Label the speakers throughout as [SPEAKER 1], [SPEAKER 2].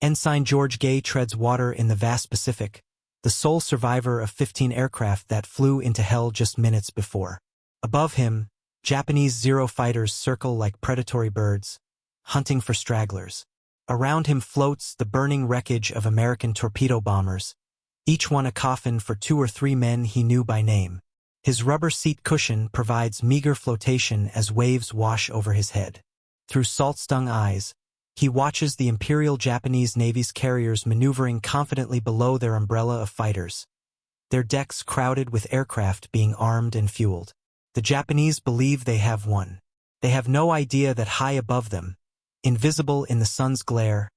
[SPEAKER 1] Ensign George Gay treads water in the vast Pacific, the sole survivor of 15 aircraft that flew into hell just minutes before. Above him, Japanese Zero fighters circle like predatory birds, hunting for stragglers. Around him floats the burning wreckage of American torpedo bombers, each one a coffin for 2 or 3 men he knew by name. His rubber seat cushion provides meager flotation as waves wash over his head. Through salt-stung eyes, he watches the Imperial Japanese Navy's carriers maneuvering confidently below their umbrella of fighters, their decks crowded with aircraft being armed and fueled. The Japanese believe they have won. They have no idea that high above them, invisible in the sun's glare,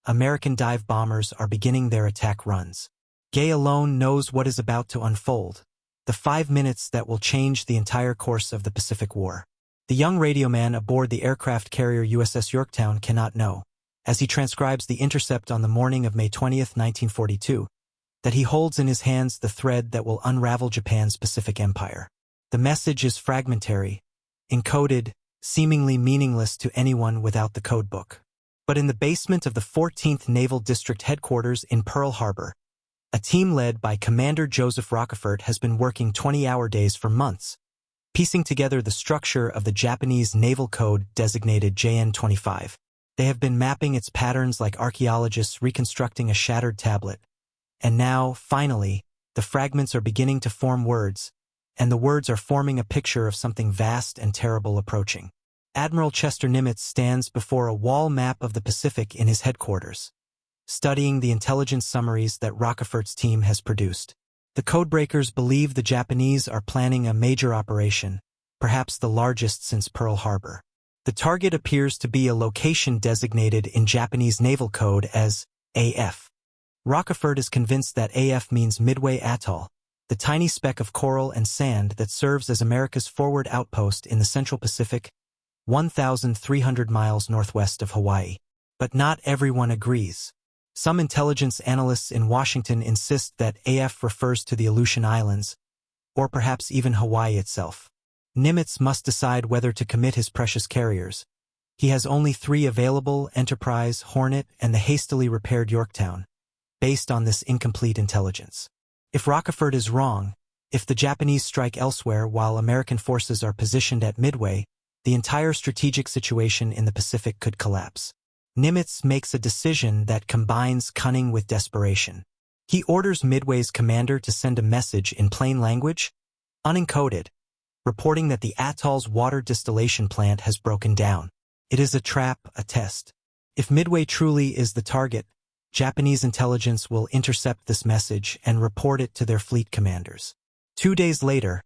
[SPEAKER 1] American dive bombers are beginning their attack runs. Gay alone knows what is about to unfold, the 5 minutes that will change the entire course of the Pacific War. The young radioman aboard the aircraft carrier USS Yorktown cannot know, as he transcribes the intercept on the morning of May 20, 1942, that he holds in his hands the thread that will unravel Japan's Pacific Empire. The message is fragmentary, encoded, seemingly meaningless to anyone without the codebook. But in the basement of the 14th Naval District Headquarters in Pearl Harbor, a team led by Commander Joseph Rockefort has been working 20-hour days for months, piecing together the structure of the Japanese naval code designated JN-25. They have been mapping its patterns like archaeologists reconstructing a shattered tablet. And now, finally, the fragments are beginning to form words, and the words are forming a picture of something vast and terrible approaching. Admiral Chester Nimitz stands before a wall map of the Pacific in his headquarters, studying the intelligence summaries that Rockefort's team has produced. The Codebreakers believe the Japanese are planning a major operation, perhaps the largest since Pearl Harbor. The target appears to be a location designated in Japanese naval code as AF. Rockefort is convinced that AF means Midway Atoll, the tiny speck of coral and sand that serves as America's forward outpost in the Central Pacific, 1,300 miles northwest of Hawaii. But not everyone agrees. Some intelligence analysts in Washington insist that AF refers to the Aleutian Islands, or perhaps even Hawaii itself. Nimitz must decide whether to commit his precious carriers. He has only 3 available: Enterprise, Hornet, and the hastily repaired Yorktown, based on this incomplete intelligence. If Rockefort is wrong, if the Japanese strike elsewhere while American forces are positioned at Midway, the entire strategic situation in the Pacific could collapse. Nimitz makes a decision that combines cunning with desperation. He orders Midway's commander to send a message in plain language, unencoded, reporting that the atoll's water distillation plant has broken down. It is a trap, a test. If Midway truly is the target, Japanese intelligence will intercept this message and report it to their fleet commanders. 2 days later,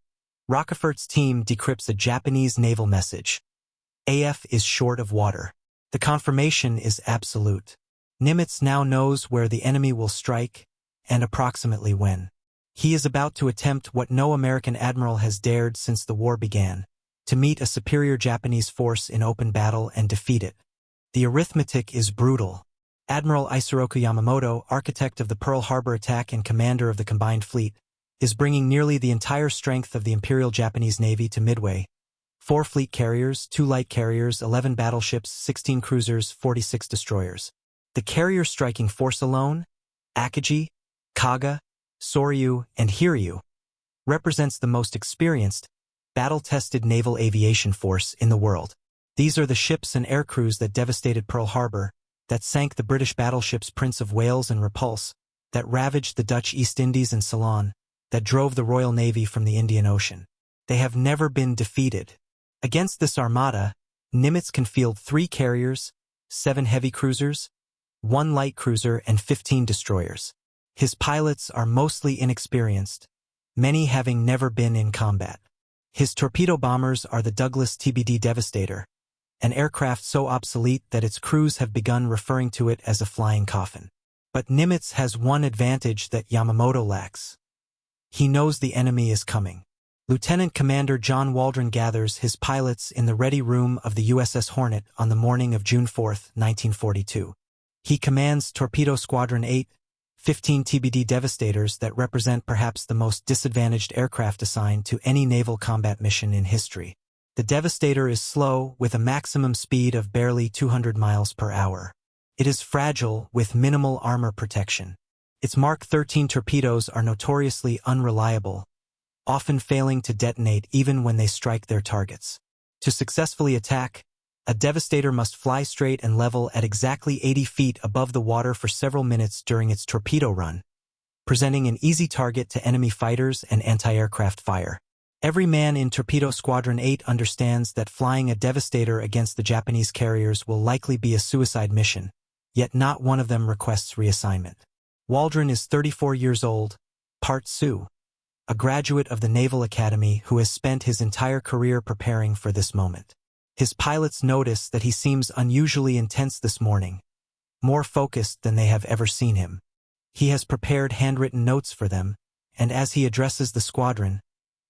[SPEAKER 1] Rockefort's team decrypts a Japanese naval message. AF is short of water. The confirmation is absolute. Nimitz now knows where the enemy will strike, and approximately when. He is about to attempt what no American admiral has dared since the war began, to meet a superior Japanese force in open battle and defeat it. The arithmetic is brutal. Admiral Isoroku Yamamoto, architect of the Pearl Harbor attack and commander of the combined fleet, is bringing nearly the entire strength of the Imperial Japanese Navy to Midway. 4 fleet carriers, 2 light carriers, 11 battleships, 16 cruisers, 46 destroyers. The carrier striking force alone, Akagi, Kaga, Soryu, and Hiryu, represents the most experienced, battle-tested naval aviation force in the world. These are the ships and aircrews that devastated Pearl Harbor, that sank the British battleships Prince of Wales and Repulse, that ravaged the Dutch East Indies and Ceylon, that drove the Royal Navy from the Indian Ocean. They have never been defeated. Against this armada, Nimitz can field 3 carriers, 7 heavy cruisers, 1 light cruiser, and 15 destroyers. His pilots are mostly inexperienced, many having never been in combat. His torpedo bombers are the Douglas TBD Devastator, an aircraft so obsolete that its crews have begun referring to it as a flying coffin. But Nimitz has one advantage that Yamamoto lacks. He knows the enemy is coming. Lieutenant Commander John Waldron gathers his pilots in the ready room of the USS Hornet on the morning of June 4, 1942. He commands Torpedo Squadron 8, 15 TBD Devastators that represent perhaps the most disadvantaged aircraft assigned to any naval combat mission in history. The Devastator is slow, with a maximum speed of barely 200 miles per hour. It is fragile, with minimal armor protection. Its Mark 13 torpedoes are notoriously unreliable, often failing to detonate even when they strike their targets. To successfully attack, a Devastator must fly straight and level at exactly 80 feet above the water for several minutes during its torpedo run, presenting an easy target to enemy fighters and anti-aircraft fire. Every man in Torpedo Squadron 8 understands that flying a Devastator against the Japanese carriers will likely be a suicide mission, yet not one of them requests reassignment. Waldron is 34 years old, part Sioux, a graduate of the Naval Academy who has spent his entire career preparing for this moment. His pilots notice that he seems unusually intense this morning, more focused than they have ever seen him. He has prepared handwritten notes for them, and as he addresses the squadron,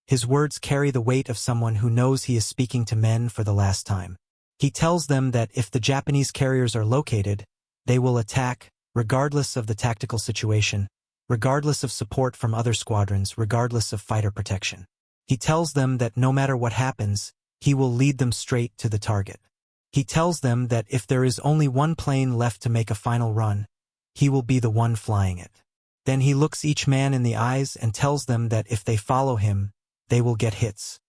[SPEAKER 1] his words carry the weight of someone who knows he is speaking to men for the last time. He tells them that if the Japanese carriers are located, they will attack, regardless of the tactical situation, regardless of support from other squadrons, regardless of fighter protection. He tells them that no matter what happens, he will lead them straight to the target. He tells them that if there is only one plane left to make a final run, he will be the one flying it. Then he looks each man in the eyes and tells them that if they follow him, they will get hits.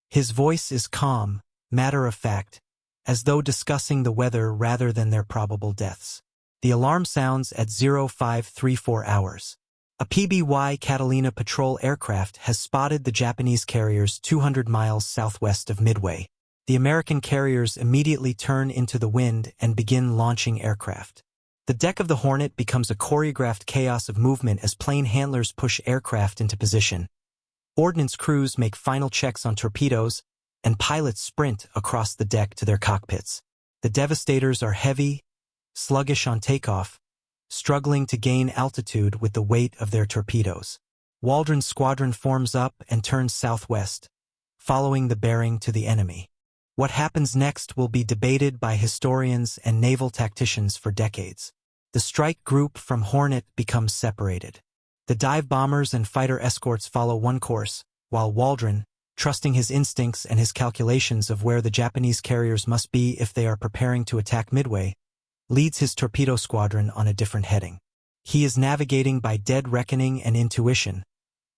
[SPEAKER 1] His voice is calm, matter-of-fact, as though discussing the weather rather than their probable deaths. The alarm sounds at 0534 hours. A PBY Catalina patrol aircraft has spotted the Japanese carriers 200 miles southwest of Midway. The American carriers immediately turn into the wind and begin launching aircraft. The deck of the Hornet becomes a choreographed chaos of movement as plane handlers push aircraft into position. Ordnance crews make final checks on torpedoes, and pilots sprint across the deck to their cockpits. The Devastators are heavy, sluggish on takeoff, struggling to gain altitude with the weight of their torpedoes. Waldron's squadron forms up and turns southwest, following the bearing to the enemy. What happens next will be debated by historians and naval tacticians for decades. The strike group from Hornet becomes separated. The dive bombers and fighter escorts follow one course, while Waldron, trusting his instincts and his calculations of where the Japanese carriers must be if they are preparing to attack Midway, leads his torpedo squadron on a different heading. He is navigating by dead reckoning and intuition,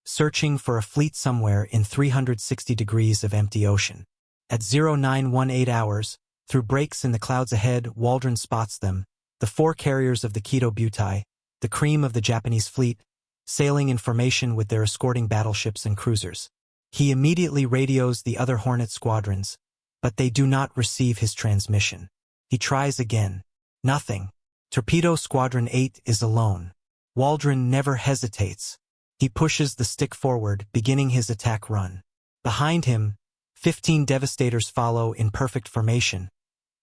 [SPEAKER 1] searching for a fleet somewhere in 360 degrees of empty ocean. At 0918 hours, through breaks in the clouds ahead, Waldron spots them, the four carriers of the Codebreakers, the cream of the Japanese fleet, sailing in formation with their escorting battleships and cruisers. He immediately radios the other Hornet squadrons, but they do not receive his transmission. He tries again. Nothing. Torpedo Squadron 8 is alone. Waldron never hesitates. He pushes the stick forward, beginning his attack run. Behind him, 15 Devastators follow in perfect formation,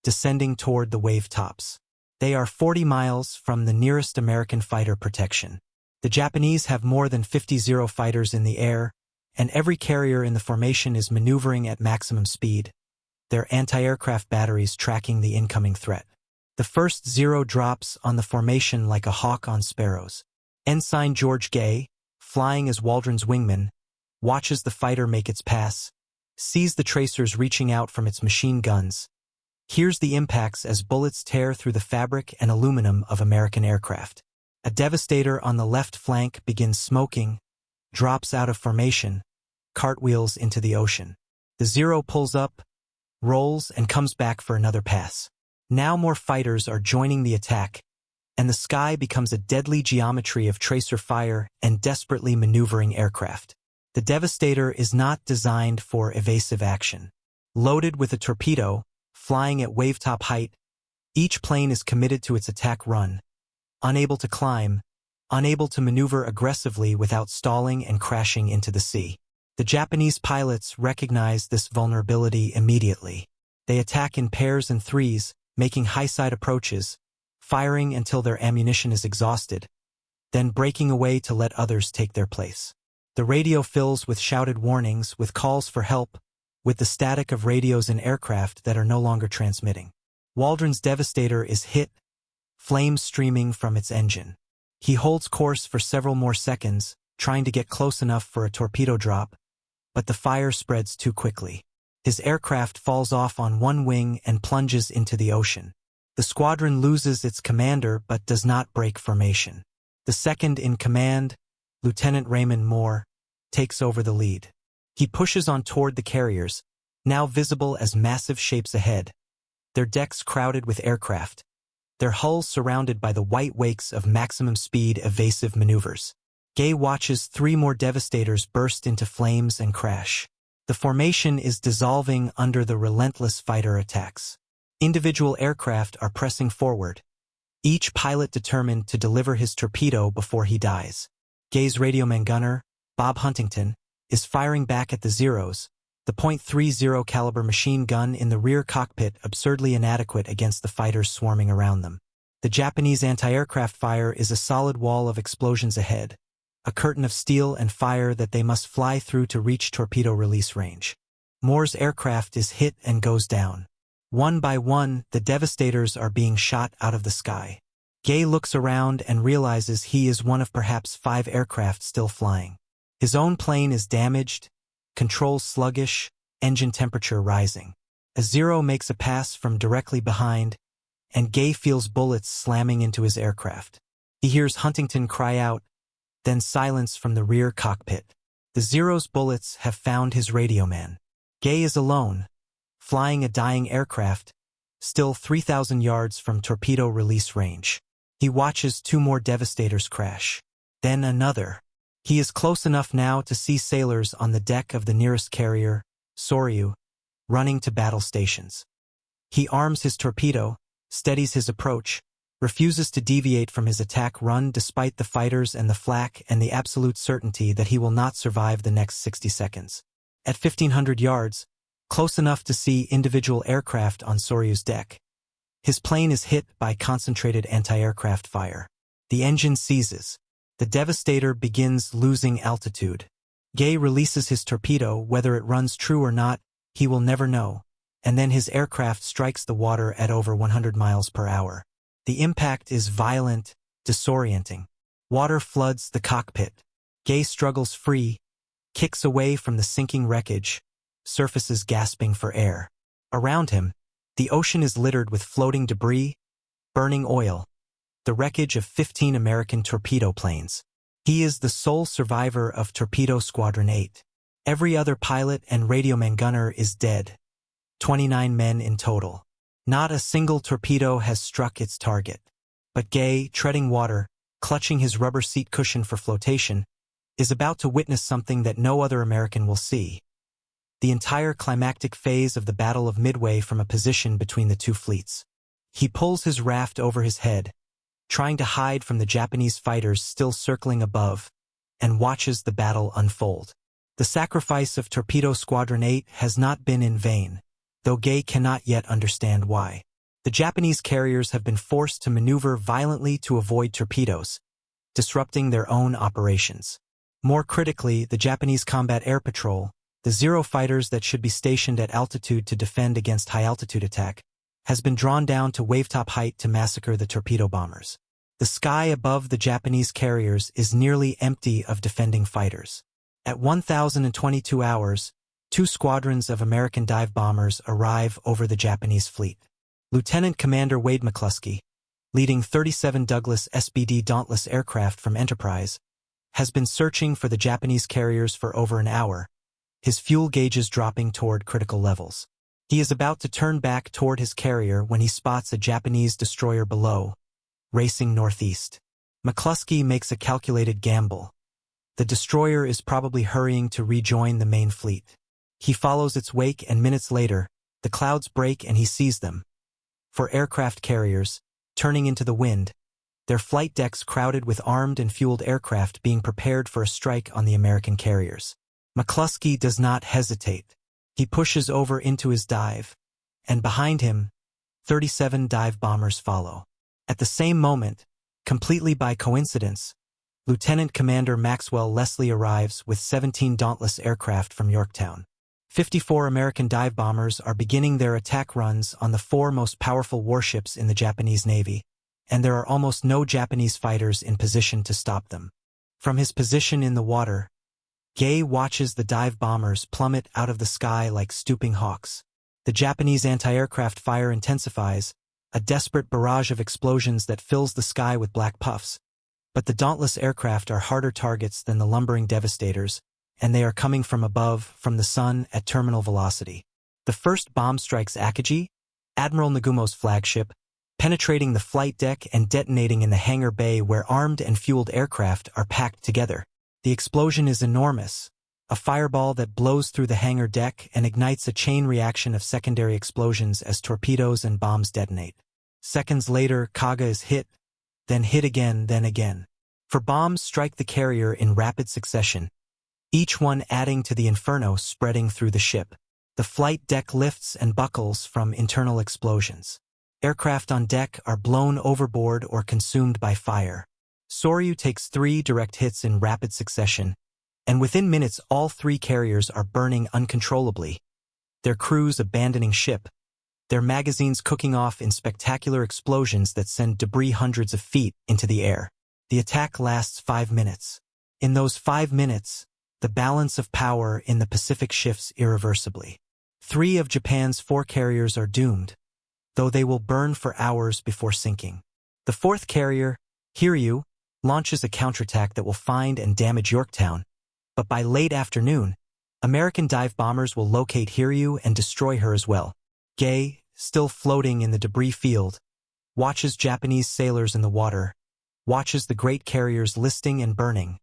[SPEAKER 1] descending toward the wave tops. They are 40 miles from the nearest American fighter protection. The Japanese have more than 50 Zero fighters in the air, and every carrier in the formation is maneuvering at maximum speed, their anti-aircraft batteries tracking the incoming threat. The first Zero drops on the formation like a hawk on sparrows. Ensign George Gay, flying as Waldron's wingman, watches the fighter make its pass, sees the tracers reaching out from its machine guns, hears the impacts as bullets tear through the fabric and aluminum of American aircraft. A Devastator on the left flank begins smoking, drops out of formation, cartwheels into the ocean. The Zero pulls up, rolls, and comes back for another pass. Now more fighters are joining the attack, and the sky becomes a deadly geometry of tracer fire and desperately maneuvering aircraft. The Devastator is not designed for evasive action. Loaded with a torpedo, flying at wavetop height, each plane is committed to its attack run, unable to climb, unable to maneuver aggressively without stalling and crashing into the sea. The Japanese pilots recognize this vulnerability immediately. They attack in pairs and threes, making high-side approaches, firing until their ammunition is exhausted, then breaking away to let others take their place. The radio fills with shouted warnings, with calls for help, with the static of radios in aircraft that are no longer transmitting. Waldron's Devastator is hit, flames streaming from its engine. He holds course for several more seconds, trying to get close enough for a torpedo drop, but the fire spreads too quickly. His aircraft falls off on one wing and plunges into the ocean. The squadron loses its commander but does not break formation. The second in command, Lieutenant Raymond Moore, takes over the lead. He pushes on toward the carriers, now visible as massive shapes ahead, their decks crowded with aircraft, their hulls surrounded by the white wakes of maximum-speed evasive maneuvers. Gay watches 3 more Devastators burst into flames and crash. The formation is dissolving under the relentless fighter attacks. Individual aircraft are pressing forward, each pilot determined to deliver his torpedo before he dies. Gay's radioman gunner, Bob Huntington, is firing back at the Zeros, the .30 caliber machine gun in the rear cockpit absurdly inadequate against the fighters swarming around them. The Japanese anti-aircraft fire is a solid wall of explosions ahead, a curtain of steel and fire that they must fly through to reach torpedo release range. Moore's aircraft is hit and goes down. One by one, the Devastators are being shot out of the sky. Gay looks around and realizes he is one of perhaps 5 aircraft still flying. His own plane is damaged, controls sluggish, engine temperature rising. A Zero makes a pass from directly behind, and Gay feels bullets slamming into his aircraft. He hears Huntington cry out, then silence from the rear cockpit. The Zero's bullets have found his radioman. Gay is alone, flying a dying aircraft, still 3,000 yards from torpedo release range. He watches 2 more Devastators crash. Then another. He is close enough now to see sailors on the deck of the nearest carrier, Soryu, running to battle stations. He arms his torpedo, steadies his approach, refuses to deviate from his attack run despite the fighters and the flak and the absolute certainty that he will not survive the next 60 seconds. At 1,500 yards, close enough to see individual aircraft on Soryu's deck, his plane is hit by concentrated anti-aircraft fire. The engine seizes. The Devastator begins losing altitude. Gay releases his torpedo, whether it runs true or not, he will never know, and then his aircraft strikes the water at over 100 miles per hour. The impact is violent, disorienting. Water floods the cockpit. Gay struggles free, kicks away from the sinking wreckage, surfaces gasping for air. Around him, the ocean is littered with floating debris, burning oil, the wreckage of 15 American torpedo planes. He is the sole survivor of Torpedo Squadron 8. Every other pilot and radioman gunner is dead. 29 men in total. Not a single torpedo has struck its target. But Gay, treading water, clutching his rubber seat cushion for flotation, is about to witness something that no other American will see. The entire climactic phase of the Battle of Midway from a position between the 2 fleets. He pulls his raft over his head, trying to hide from the Japanese fighters still circling above, and watches the battle unfold. The sacrifice of Torpedo Squadron 8 has not been in vain, though Gay cannot yet understand why. The Japanese carriers have been forced to maneuver violently to avoid torpedoes, disrupting their own operations. More critically, the Japanese Combat Air Patrol, the Zero fighters that should be stationed at altitude to defend against high-altitude attack, has been drawn down to wavetop height to massacre the torpedo bombers. The sky above the Japanese carriers is nearly empty of defending fighters. At 1,022 hours, 2 squadrons of American dive bombers arrive over the Japanese fleet. Lieutenant Commander Wade McCluskey, leading 37 Douglas SBD Dauntless aircraft from Enterprise, has been searching for the Japanese carriers for over an hour, his fuel gauges dropping toward critical levels. He is about to turn back toward his carrier when he spots a Japanese destroyer below, racing northeast. McCluskey makes a calculated gamble. The destroyer is probably hurrying to rejoin the main fleet. He follows its wake, and minutes later, the clouds break and he sees them. 4 aircraft carriers, turning into the wind, their flight decks crowded with armed and fueled aircraft being prepared for a strike on the American carriers. McCluskey does not hesitate. He pushes over into his dive, and behind him, 37 dive bombers follow. At the same moment, completely by coincidence, Lieutenant Commander Maxwell Leslie arrives with 17 Dauntless aircraft from Yorktown. 54 American dive bombers are beginning their attack runs on the 4 most powerful warships in the Japanese Navy, and there are almost no Japanese fighters in position to stop them. From his position in the water, Gay watches the dive bombers plummet out of the sky like stooping hawks. The Japanese anti-aircraft fire intensifies, a desperate barrage of explosions that fills the sky with black puffs. But the dauntless aircraft are harder targets than the lumbering devastators, and they are coming from above, from the sun, at terminal velocity. The first bomb strikes Akagi, Admiral Nagumo's flagship, penetrating the flight deck and detonating in the hangar bay where armed and fueled aircraft are packed together. The explosion is enormous, a fireball that blows through the hangar deck and ignites a chain reaction of secondary explosions as torpedoes and bombs detonate. Seconds later, Kaga is hit, then hit again, then again. For bombs strike the carrier in rapid succession, each one adding to the inferno spreading through the ship. The flight deck lifts and buckles from internal explosions. Aircraft on deck are blown overboard or consumed by fire. Soryu takes 3 direct hits in rapid succession, and within minutes all 3 carriers are burning uncontrollably, their crews abandoning ship, their magazines cooking off in spectacular explosions that send debris hundreds of feet into the air. The attack lasts 5 minutes. In those 5 minutes, the balance of power in the Pacific shifts irreversibly. 3 of Japan's 4 carriers are doomed, though they will burn for hours before sinking. The 4th carrier, Hiryu, launches a counterattack that will find and damage Yorktown, but by late afternoon, American dive bombers will locate Hiryu and destroy her as well. Gay, still floating in the debris field, watches Japanese sailors in the water, watches the great carriers listing and burning,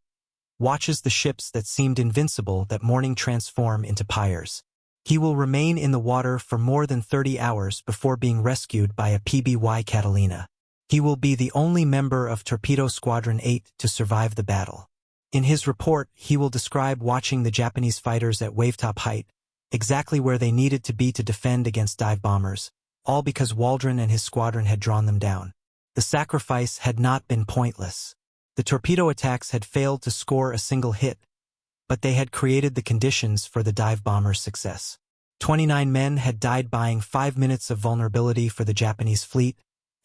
[SPEAKER 1] watches the ships that seemed invincible that morning transform into pyres. He will remain in the water for more than 30 hours before being rescued by a PBY Catalina. He will be the only member of Torpedo Squadron 8 to survive the battle. In his report, he will describe watching the Japanese fighters at wavetop height, exactly where they needed to be to defend against dive bombers, all because Waldron and his squadron had drawn them down. The sacrifice had not been pointless. The torpedo attacks had failed to score a single hit, but they had created the conditions for the dive bombers' success. 29 men had died buying 5 minutes of vulnerability for the Japanese fleet,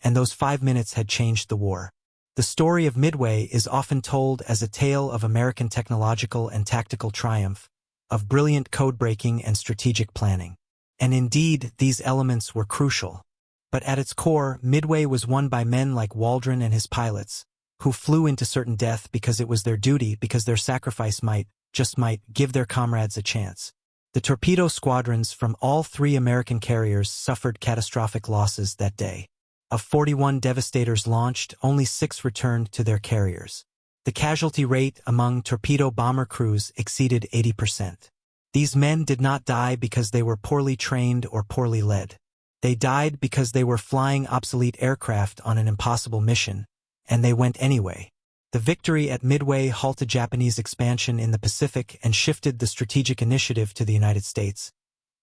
[SPEAKER 1] and those 5 minutes had changed the war. The story of Midway is often told as a tale of American technological and tactical triumph, of brilliant code-breaking and strategic planning. And indeed, these elements were crucial. But at its core, Midway was won by men like Waldron and his pilots, who flew into certain death because it was their duty, because their sacrifice might, just might, give their comrades a chance. The torpedo squadrons from all 3 American carriers suffered catastrophic losses that day. Of 41 devastators launched, only 6 returned to their carriers. The casualty rate among torpedo bomber crews exceeded 80%. These men did not die because they were poorly trained or poorly led. They died because they were flying obsolete aircraft on an impossible mission, and they went anyway. The victory at Midway halted Japanese expansion in the Pacific and shifted the strategic initiative to the United States.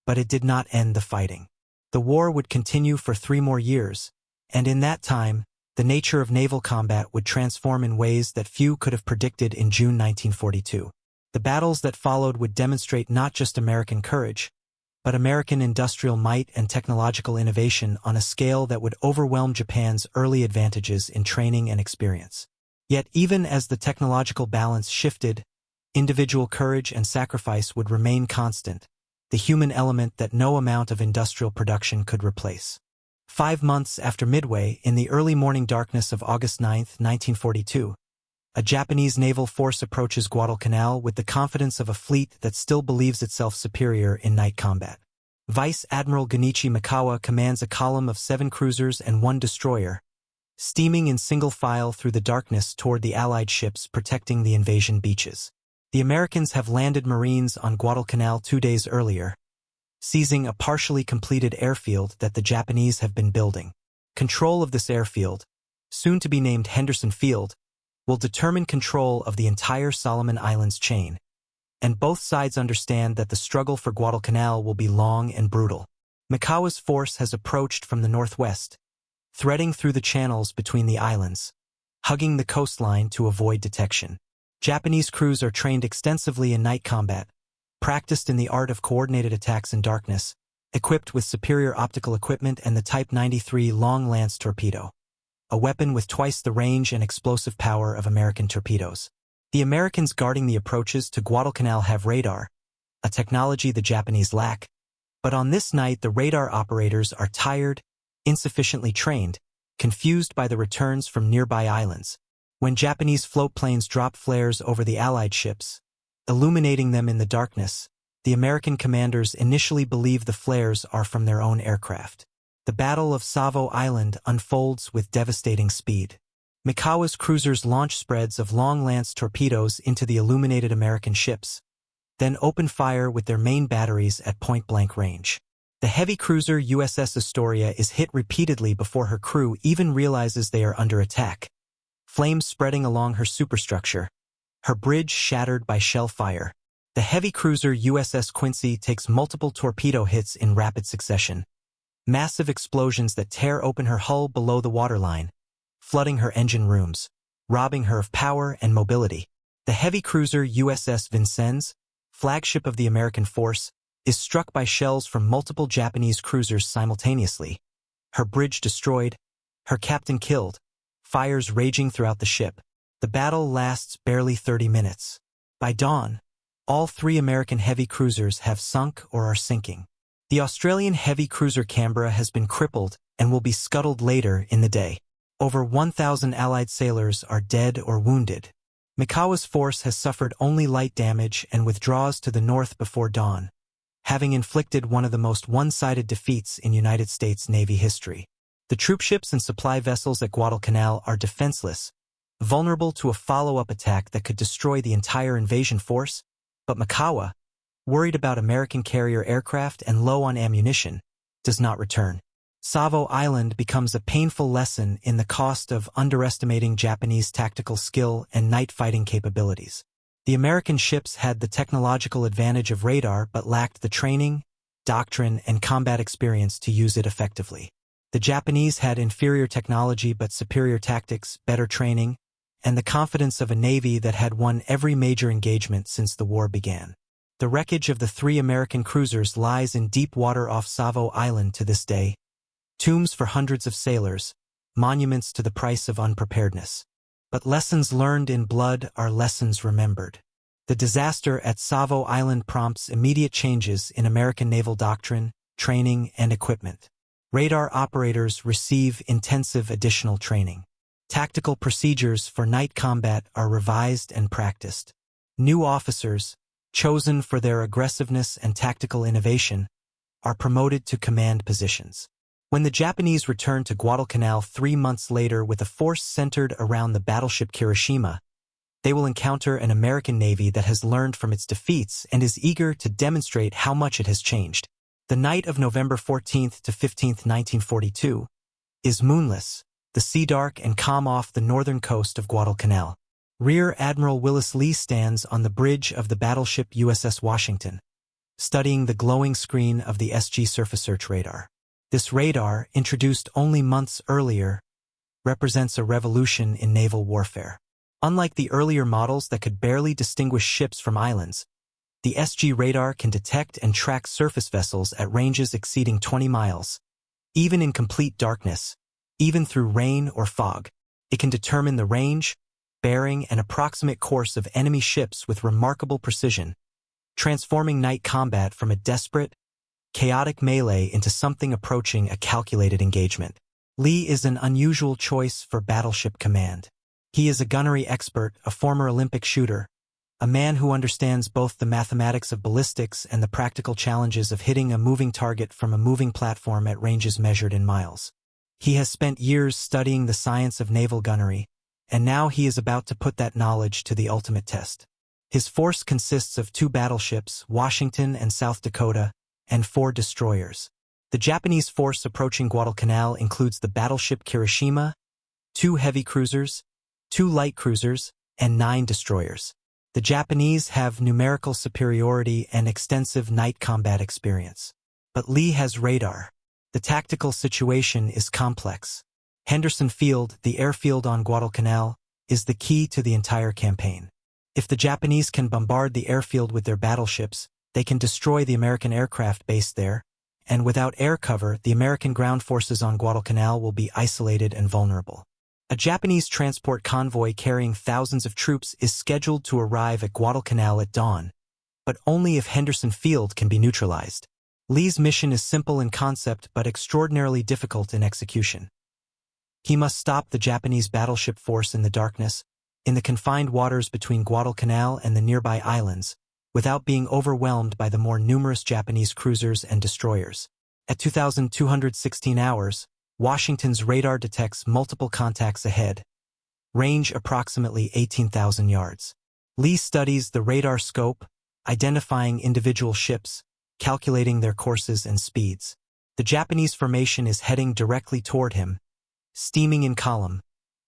[SPEAKER 1] But it did not end the fighting. The war would continue for 3 more years, and in that time, the nature of naval combat would transform in ways that few could have predicted in June 1942. The battles that followed would demonstrate not just American courage, but American industrial might and technological innovation on a scale that would overwhelm Japan's early advantages in training and experience. Yet even as the technological balance shifted, individual courage and sacrifice would remain constant, the human element that no amount of industrial production could replace. 5 months after Midway, in the early morning darkness of August 9, 1942, a Japanese naval force approaches Guadalcanal with the confidence of a fleet that still believes itself superior in night combat. Vice Admiral Genichi Mikawa commands a column of 7 cruisers and 1 destroyer, steaming in single file through the darkness toward the Allied ships protecting the invasion beaches. The Americans have landed Marines on Guadalcanal 2 days earlier, seizing a partially completed airfield that the Japanese have been building. Control of this airfield, soon to be named Henderson Field, will determine control of the entire Solomon Islands chain, and both sides understand that the struggle for Guadalcanal will be long and brutal. Mikawa's force has approached from the northwest, threading through the channels between the islands, hugging the coastline to avoid detection. Japanese crews are trained extensively in night combat, practiced in the art of coordinated attacks in darkness, equipped with superior optical equipment and the Type 93 Long Lance torpedo, a weapon with twice the range and explosive power of American torpedoes. The Americans guarding the approaches to Guadalcanal have radar, a technology the Japanese lack, but on this night the radar operators are tired, insufficiently trained, confused by the returns from nearby islands. When Japanese float planes drop flares over the Allied ships, illuminating them in the darkness, the American commanders initially believe the flares are from their own aircraft. The Battle of Savo Island unfolds with devastating speed. Mikawa's cruisers launch spreads of long-lance torpedoes into the illuminated American ships, then open fire with their main batteries at point-blank range. The heavy cruiser USS Astoria is hit repeatedly before her crew even realizes they are under attack, flames spreading along her superstructure, her bridge shattered by shell fire. The heavy cruiser USS Quincy takes multiple torpedo hits in rapid succession, massive explosions that tear open her hull below the waterline, flooding her engine rooms, robbing her of power and mobility. The heavy cruiser USS Vincennes, flagship of the American force, is struck by shells from multiple Japanese cruisers simultaneously. Her bridge destroyed, her captain killed, fires raging throughout the ship. The battle lasts barely 30 minutes. By dawn, all 3 American heavy cruisers have sunk or are sinking. The Australian heavy cruiser Canberra has been crippled and will be scuttled later in the day. Over 1,000 Allied sailors are dead or wounded. Mikawa's force has suffered only light damage and withdraws to the north before dawn, having inflicted one of the most one-sided defeats in United States Navy history. The troopships and supply vessels at Guadalcanal are defenseless, vulnerable to a follow-up attack that could destroy the entire invasion force, but Mikawa, worried about American carrier aircraft and low on ammunition, does not return. Savo Island becomes a painful lesson in the cost of underestimating Japanese tactical skill and night fighting capabilities. The American ships had the technological advantage of radar but lacked the training, doctrine, and combat experience to use it effectively. The Japanese had inferior technology but superior tactics, better training, and the confidence of a navy that had won every major engagement since the war began. The wreckage of the 3 American cruisers lies in deep water off Savo Island to this day, tombs for hundreds of sailors, monuments to the price of unpreparedness. But lessons learned in blood are lessons remembered. The disaster at Savo Island prompts immediate changes in American naval doctrine, training, and equipment. Radar operators receive intensive additional training. Tactical procedures for night combat are revised and practiced. New officers, chosen for their aggressiveness and tactical innovation, are promoted to command positions. When the Japanese return to Guadalcanal 3 months later with a force centered around the battleship Kirishima, they will encounter an American Navy that has learned from its defeats and is eager to demonstrate how much it has changed. The night of November 14th to 15th, 1942, is moonless, the sea dark and calm off the northern coast of Guadalcanal. Rear Admiral Willis Lee stands on the bridge of the battleship USS Washington, studying the glowing screen of the SG surface search radar. This radar, introduced only months earlier, represents a revolution in naval warfare. Unlike the earlier models that could barely distinguish ships from islands, the SG radar can detect and track surface vessels at ranges exceeding 20 miles. Even in complete darkness, even through rain or fog, it can determine the range, bearing, and approximate course of enemy ships with remarkable precision, transforming night combat from a desperate, chaotic melee into something approaching a calculated engagement. Lee is an unusual choice for battleship command. He is a gunnery expert, a former Olympic shooter, a man who understands both the mathematics of ballistics and the practical challenges of hitting a moving target from a moving platform at ranges measured in miles. He has spent years studying the science of naval gunnery, and now he is about to put that knowledge to the ultimate test. His force consists of 2 battleships, Washington and South Dakota, and 4 destroyers. The Japanese force approaching Guadalcanal includes the battleship Kirishima, 2 heavy cruisers, 2 light cruisers, and 9 destroyers. The Japanese have numerical superiority and extensive night combat experience. But Lee has radar. The tactical situation is complex. Henderson Field, the airfield on Guadalcanal, is the key to the entire campaign. If the Japanese can bombard the airfield with their battleships, they can destroy the American aircraft based there, and without air cover, the American ground forces on Guadalcanal will be isolated and vulnerable. A Japanese transport convoy carrying thousands of troops is scheduled to arrive at Guadalcanal at dawn, but only if Henderson Field can be neutralized. Lee's mission is simple in concept but extraordinarily difficult in execution. He must stop the Japanese battleship force in the darkness, in the confined waters between Guadalcanal and the nearby islands, without being overwhelmed by the more numerous Japanese cruisers and destroyers. At 2,216 hours, Washington's radar detects multiple contacts ahead, range approximately 18,000 yards. Lee studies the radar scope, identifying individual ships, calculating their courses and speeds. The Japanese formation is heading directly toward him, steaming in column,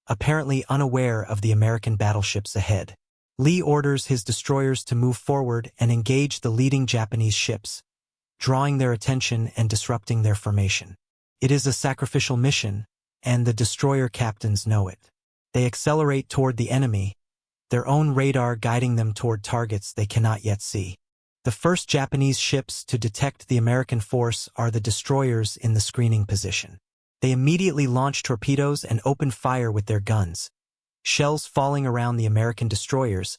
[SPEAKER 1] apparently unaware of the American battleships ahead. Lee orders his destroyers to move forward and engage the leading Japanese ships, drawing their attention and disrupting their formation. It is a sacrificial mission, and the destroyer captains know it. They accelerate toward the enemy, their own radar guiding them toward targets they cannot yet see. The first Japanese ships to detect the American force are the destroyers in the screening position. They immediately launch torpedoes and open fire with their guns, shells falling around the American destroyers,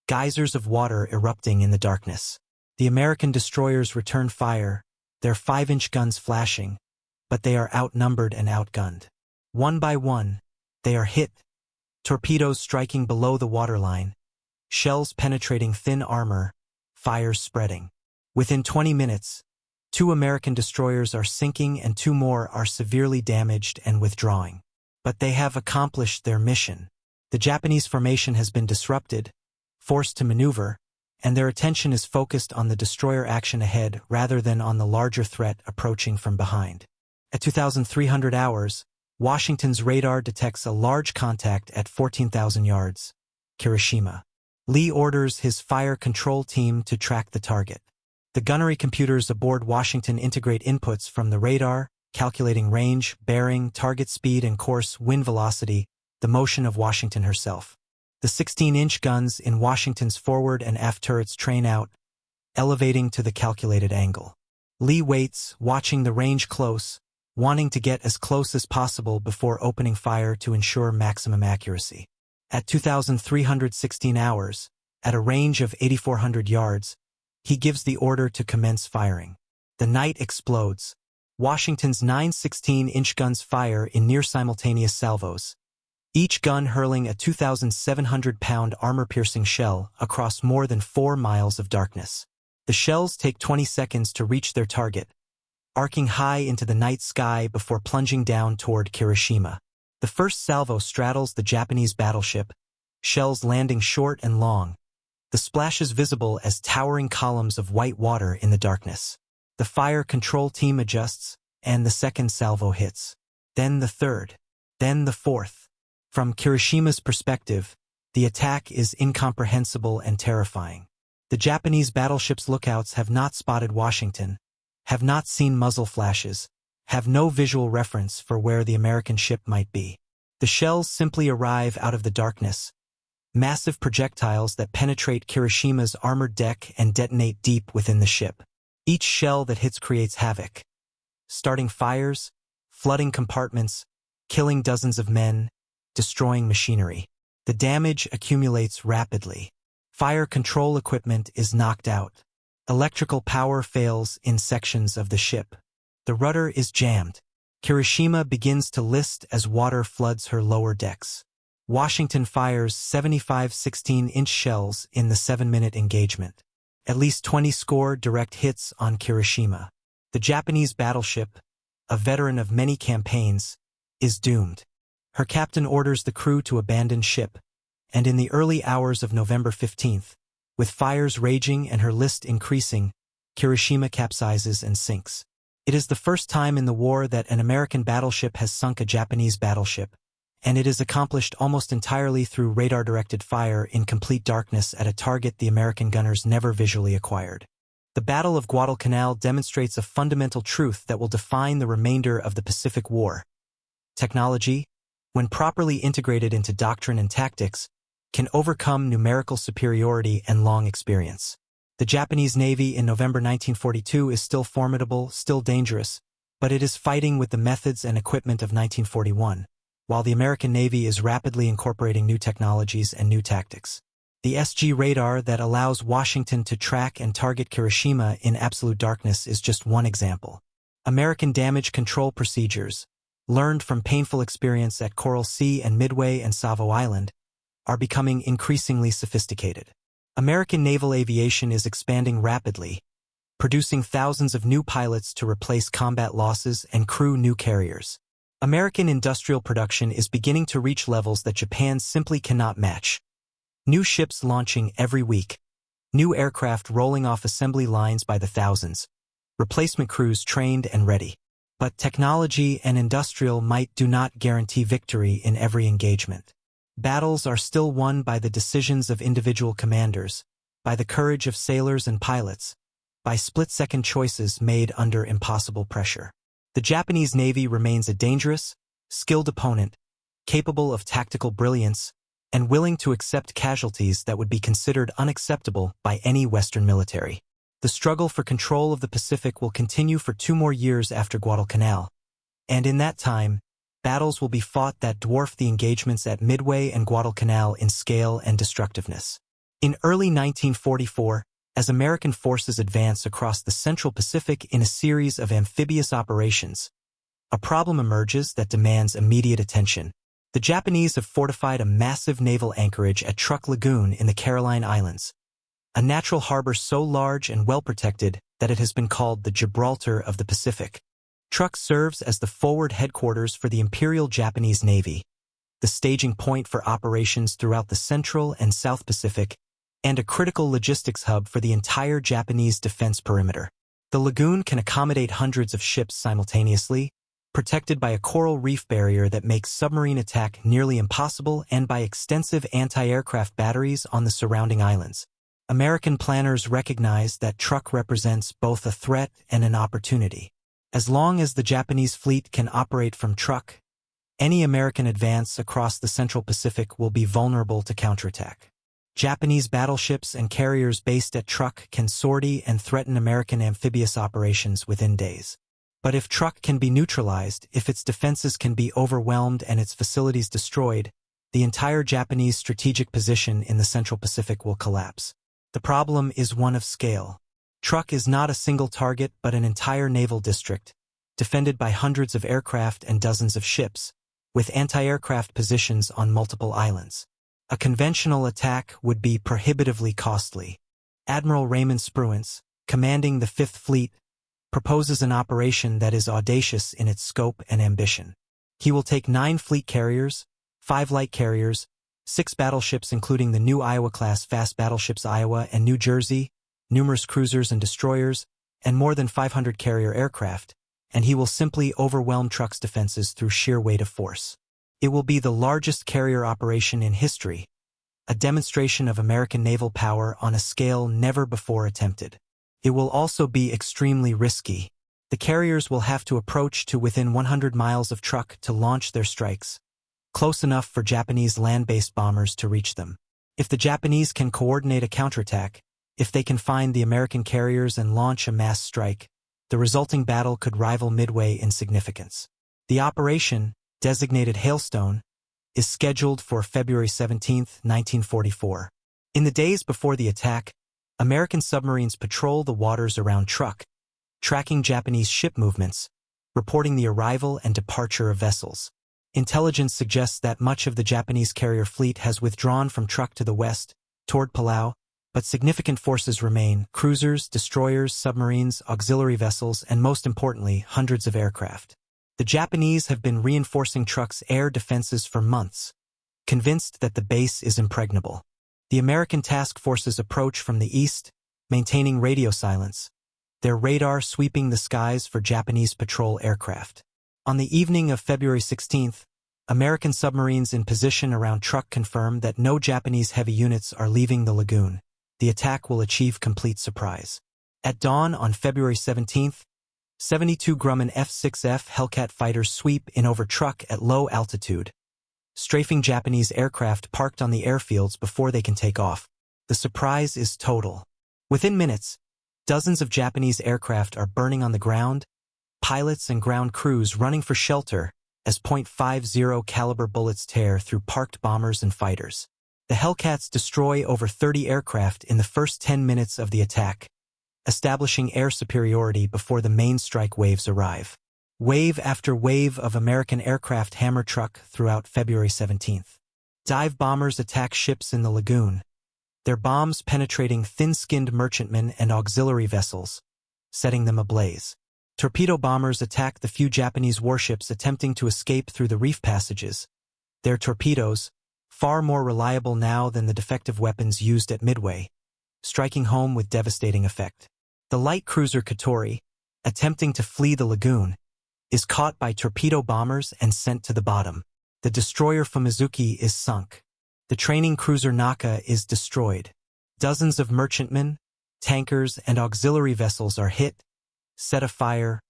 [SPEAKER 1] geysers of water erupting in the darkness. The American destroyers return fire, their 5-inch guns flashing, but they are outnumbered and outgunned. One by one, they are hit, torpedoes striking below the waterline, shells penetrating thin armor, fires spreading. Within 20 minutes, 2 American destroyers are sinking and 2 more are severely damaged and withdrawing. But they have accomplished their mission. The Japanese formation has been disrupted, forced to maneuver, and their attention is focused on the destroyer action ahead rather than on the larger threat approaching from behind. At 2,300 hours, Washington's radar detects a large contact at 14,000 yards, Kirishima. Lee orders his fire control team to track the target. The gunnery computers aboard Washington integrate inputs from the radar, calculating range, bearing, target speed and course, wind velocity, the motion of Washington herself. The 16-inch guns in Washington's forward and aft turrets train out, elevating to the calculated angle. Lee waits, watching the range close, wanting to get as close as possible before opening fire to ensure maximum accuracy. At 2,316 hours, at a range of 8,400 yards, he gives the order to commence firing. The night explodes. Washington's 9 16-inch guns fire in near-simultaneous salvos, each gun hurling a 2,700-pound armor-piercing shell across more than 4 miles of darkness. The shells take 20 seconds to reach their target, arcing high into the night sky before plunging down toward Kirishima. The first salvo straddles the Japanese battleship, shells landing short and long, the splashes visible as towering columns of white water in the darkness. The fire control team adjusts, and the second salvo hits. Then the third. Then the fourth. From Kirishima's perspective, the attack is incomprehensible and terrifying. The Japanese battleship's lookouts have not spotted Washington, have not seen muzzle flashes, have no visual reference for where the American ship might be. The shells simply arrive out of the darkness, massive projectiles that penetrate Kirishima's armored deck and detonate deep within the ship. Each shell that hits creates havoc, starting fires, flooding compartments, killing dozens of men, destroying machinery. The damage accumulates rapidly. Fire control equipment is knocked out. Electrical power fails in sections of the ship. The rudder is jammed. Kirishima begins to list as water floods her lower decks. Washington fires 75 16-inch shells in the 7-minute engagement. At least 20 score direct hits on Kirishima. The Japanese battleship, a veteran of many campaigns, is doomed. Her captain orders the crew to abandon ship, and in the early hours of November 15th, with fires raging and her list increasing, Kirishima capsizes and sinks. It is the first time in the war that an American battleship has sunk a Japanese battleship, and it is accomplished almost entirely through radar-directed fire in complete darkness at a target the American gunners never visually acquired. The Battle of Guadalcanal demonstrates a fundamental truth that will define the remainder of the Pacific War. Technology, when properly integrated into doctrine and tactics, can overcome numerical superiority and long experience. The Japanese Navy in November 1942 is still formidable, still dangerous, but it is fighting with the methods and equipment of 1941, while the American Navy is rapidly incorporating new technologies and new tactics. The SG radar that allows Washington to track and target Kirishima in absolute darkness is just one example. American damage control procedures, learned from painful experience at Coral Sea and Midway and Savo Island, are becoming increasingly sophisticated. American naval aviation is expanding rapidly, producing thousands of new pilots to replace combat losses and crew new carriers. American industrial production is beginning to reach levels that Japan simply cannot match. New ships launching every week, new aircraft rolling off assembly lines by the thousands, replacement crews trained and ready. But technology and industrial might do not guarantee victory in every engagement. Battles are still won by the decisions of individual commanders, by the courage of sailors and pilots, by split-second choices made under impossible pressure. The Japanese Navy remains a dangerous, skilled opponent, capable of tactical brilliance, and willing to accept casualties that would be considered unacceptable by any Western military. The struggle for control of the Pacific will continue for 2 more years after Guadalcanal, and in that time, battles will be fought that dwarf the engagements at Midway and Guadalcanal in scale and destructiveness. In early 1944, as American forces advance across the Central Pacific in a series of amphibious operations, a problem emerges that demands immediate attention. The Japanese have fortified a massive naval anchorage at Truk Lagoon in the Caroline Islands, a natural harbor so large and well-protected that it has been called the Gibraltar of the Pacific. Truk serves as the forward headquarters for the Imperial Japanese Navy, the staging point for operations throughout the Central and South Pacific, and a critical logistics hub for the entire Japanese defense perimeter. The lagoon can accommodate hundreds of ships simultaneously, protected by a coral reef barrier that makes submarine attack nearly impossible and by extensive anti-aircraft batteries on the surrounding islands. American planners recognize that Truk represents both a threat and an opportunity. As long as the Japanese fleet can operate from Truk, any American advance across the Central Pacific will be vulnerable to counterattack. Japanese battleships and carriers based at Truk can sortie and threaten American amphibious operations within days. But if Truk can be neutralized, if its defenses can be overwhelmed and its facilities destroyed, the entire Japanese strategic position in the Central Pacific will collapse. The problem is one of scale. Truk is not a single target but an entire naval district, defended by hundreds of aircraft and dozens of ships, with anti-aircraft positions on multiple islands. A conventional attack would be prohibitively costly. Admiral Raymond Spruance, commanding the Fifth Fleet, proposes an operation that is audacious in its scope and ambition. He will take 9 fleet carriers, 5 light carriers, 6 battleships including the new Iowa-class fast battleships Iowa and New Jersey, numerous cruisers and destroyers, and more than 500 carrier aircraft, and he will simply overwhelm Truk's defenses through sheer weight of force. It will be the largest carrier operation in history, a demonstration of American naval power on a scale never before attempted. It will also be extremely risky. The carriers will have to approach to within 100 miles of Truk to launch their strikes, close enough for Japanese land-based bombers to reach them. If the Japanese can coordinate a counterattack, if they can find the American carriers and launch a mass strike, the resulting battle could rival Midway in significance. The operation, designated Hailstone, is scheduled for February 17, 1944. In the days before the attack, American submarines patrol the waters around Truk, tracking Japanese ship movements, reporting the arrival and departure of vessels. Intelligence suggests that much of the Japanese carrier fleet has withdrawn from Truk to the west, toward Palau, but significant forces remain: cruisers, destroyers, submarines, auxiliary vessels, and most importantly, hundreds of aircraft. The Japanese have been reinforcing Truk's air defenses for months, convinced that the base is impregnable. The American task forces approach from the east, maintaining radio silence, their radar sweeping the skies for Japanese patrol aircraft. On the evening of February 16th, American submarines in position around Truk confirm that no Japanese heavy units are leaving the lagoon. The attack will achieve complete surprise. At dawn on February 17th, 72 Grumman F-6F Hellcat fighters sweep in over Truk at low altitude, strafing Japanese aircraft parked on the airfields before they can take off. The surprise is total. Within minutes, dozens of Japanese aircraft are burning on the ground, pilots and ground crews running for shelter as .50 caliber bullets tear through parked bombers and fighters. The Hellcats destroy over 30 aircraft in the first 10 minutes of the attack, establishing air superiority before the main strike waves arrive. Wave after wave of American aircraft hammer Truk throughout February 17th. Dive bombers attack ships in the lagoon, their bombs penetrating thin-skinned merchantmen and auxiliary vessels, setting them ablaze. Torpedo bombers attack the few Japanese warships attempting to escape through the reef passages, their torpedoes, far more reliable now than the defective weapons used at Midway, striking home with devastating effect. The light cruiser Katori, attempting to flee the lagoon, is caught by torpedo bombers and sent to the bottom. The destroyer Fumizuki is sunk. The training cruiser Naka is destroyed. Dozens of merchantmen, tankers, and auxiliary vessels are hit, set afire,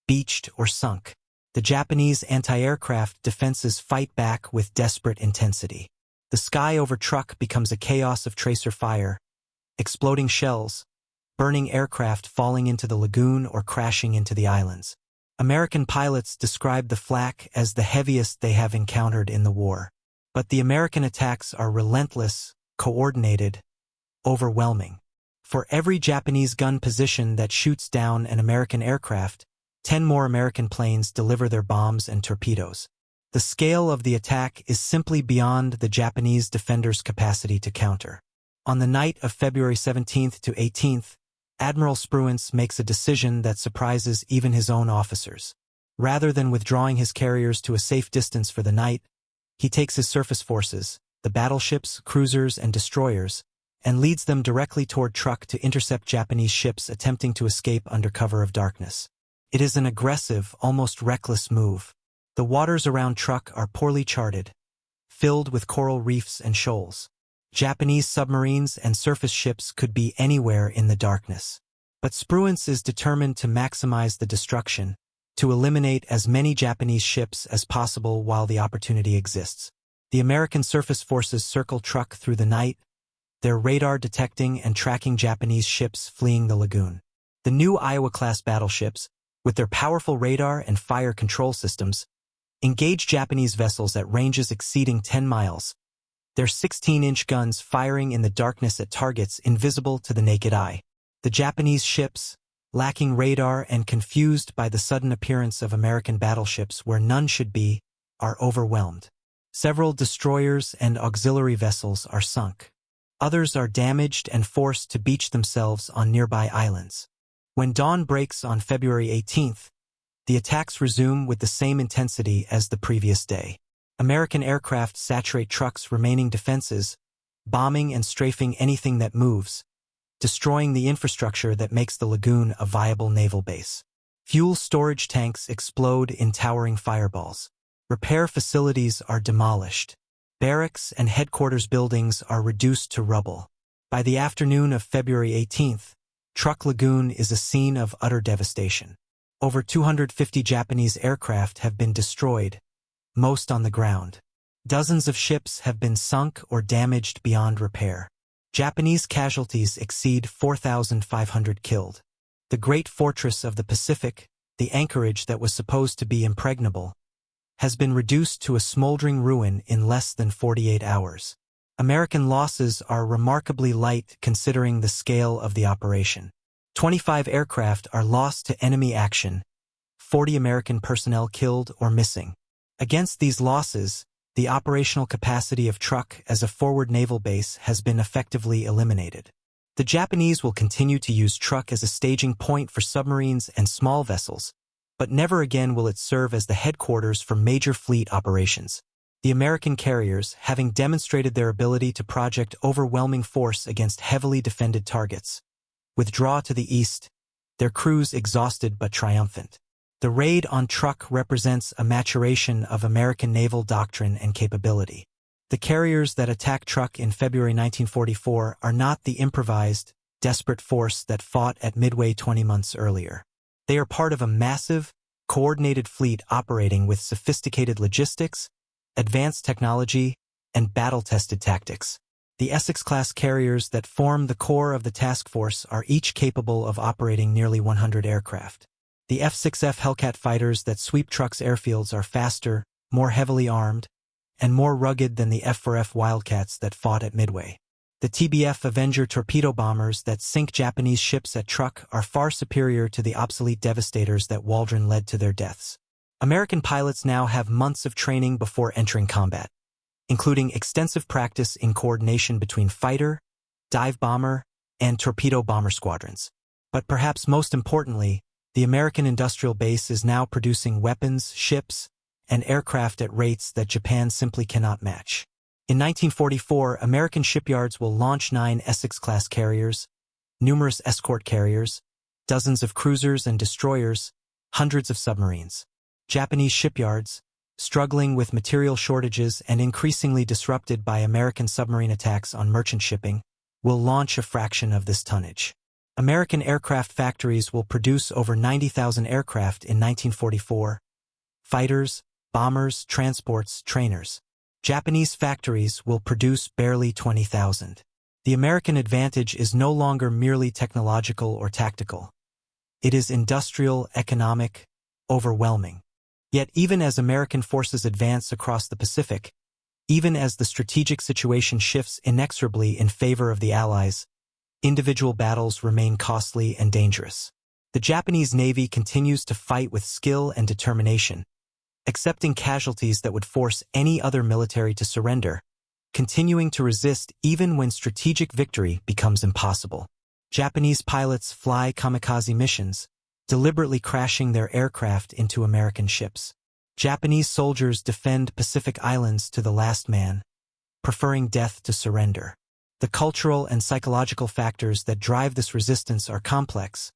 [SPEAKER 1] beached, or sunk. The Japanese anti-aircraft defenses fight back with desperate intensity. The sky over Truk becomes a chaos of tracer fire, exploding shells, burning aircraft falling into the lagoon or crashing into the islands. American pilots describe the flak as the heaviest they have encountered in the war. But the American attacks are relentless, coordinated, overwhelming. For every Japanese gun position that shoots down an American aircraft, 10 more American planes deliver their bombs and torpedoes. The scale of the attack is simply beyond the Japanese defenders' capacity to counter. On the night of February 17th to 18th, Admiral Spruance makes a decision that surprises even his own officers. Rather than withdrawing his carriers to a safe distance for the night, he takes his surface forces, the battleships, cruisers, and destroyers, and leads them directly toward Truk to intercept Japanese ships attempting to escape under cover of darkness. It is an aggressive, almost reckless move. The waters around Truk are poorly charted, filled with coral reefs and shoals. Japanese submarines and surface ships could be anywhere in the darkness. But Spruance is determined to maximize the destruction, to eliminate as many Japanese ships as possible while the opportunity exists. The American surface forces circle Truk through the night, their radar detecting and tracking Japanese ships fleeing the lagoon. The new Iowa-class battleships, with their powerful radar and fire control systems, engage Japanese vessels at ranges exceeding 10 miles, their 16-inch guns firing in the darkness at targets invisible to the naked eye. The Japanese ships, lacking radar and confused by the sudden appearance of American battleships where none should be, are overwhelmed. Several destroyers and auxiliary vessels are sunk. Others are damaged and forced to beach themselves on nearby islands. When dawn breaks on February 18th, the attacks resume with the same intensity as the previous day. American aircraft saturate Truk's remaining defenses, bombing and strafing anything that moves, destroying the infrastructure that makes the lagoon a viable naval base. Fuel storage tanks explode in towering fireballs. Repair facilities are demolished. Barracks and headquarters buildings are reduced to rubble. By the afternoon of February 18th, Truk Lagoon is a scene of utter devastation. Over 250 Japanese aircraft have been destroyed, most on the ground. Dozens of ships have been sunk or damaged beyond repair. Japanese casualties exceed 4,500 killed. The great fortress of the Pacific, the anchorage that was supposed to be impregnable, has been reduced to a smoldering ruin in less than 48 hours. American losses are remarkably light considering the scale of the operation. 25 aircraft are lost to enemy action, 40 American personnel killed or missing. Against these losses, the operational capacity of Truk as a forward naval base has been effectively eliminated. The Japanese will continue to use Truk as a staging point for submarines and small vessels, but never again will it serve as the headquarters for major fleet operations. The American carriers, having demonstrated their ability to project overwhelming force against heavily defended targets, withdraw to the east, their crews exhausted but triumphant. The raid on Truk represents a maturation of American naval doctrine and capability. The carriers that attacked Truk in February 1944 are not the improvised, desperate force that fought at Midway 20 months earlier. They are part of a massive, coordinated fleet operating with sophisticated logistics, advanced technology, and battle-tested tactics. The Essex-class carriers that form the core of the task force are each capable of operating nearly 100 aircraft. The F-6F Hellcat fighters that sweep Truk's airfields are faster, more heavily armed, and more rugged than the F-4F Wildcats that fought at Midway. The TBF Avenger torpedo bombers that sink Japanese ships at Truk are far superior to the obsolete devastators that Waldron led to their deaths. American pilots now have months of training before entering combat, including extensive practice in coordination between fighter, dive bomber, and torpedo bomber squadrons. But perhaps most importantly, the American industrial base is now producing weapons, ships, and aircraft at rates that Japan simply cannot match. In 1944, American shipyards will launch 9 Essex-class carriers, numerous escort carriers, dozens of cruisers and destroyers, hundreds of submarines. Japanese shipyards, struggling with material shortages and increasingly disrupted by American submarine attacks on merchant shipping, will launch a fraction of this tonnage. American aircraft factories will produce over 90,000 aircraft in 1944, fighters, bombers, transports, trainers. Japanese factories will produce barely 20,000. The American advantage is no longer merely technological or tactical. It is industrial, economic, overwhelming. Yet even as American forces advance across the Pacific, even as the strategic situation shifts inexorably in favor of the Allies, individual battles remain costly and dangerous. The Japanese Navy continues to fight with skill and determination, accepting casualties that would force any other military to surrender, continuing to resist even when strategic victory becomes impossible. Japanese pilots fly kamikaze missions, deliberately crashing their aircraft into American ships. Japanese soldiers defend Pacific Islands to the last man, preferring death to surrender. The cultural and psychological factors that drive this resistance are complex,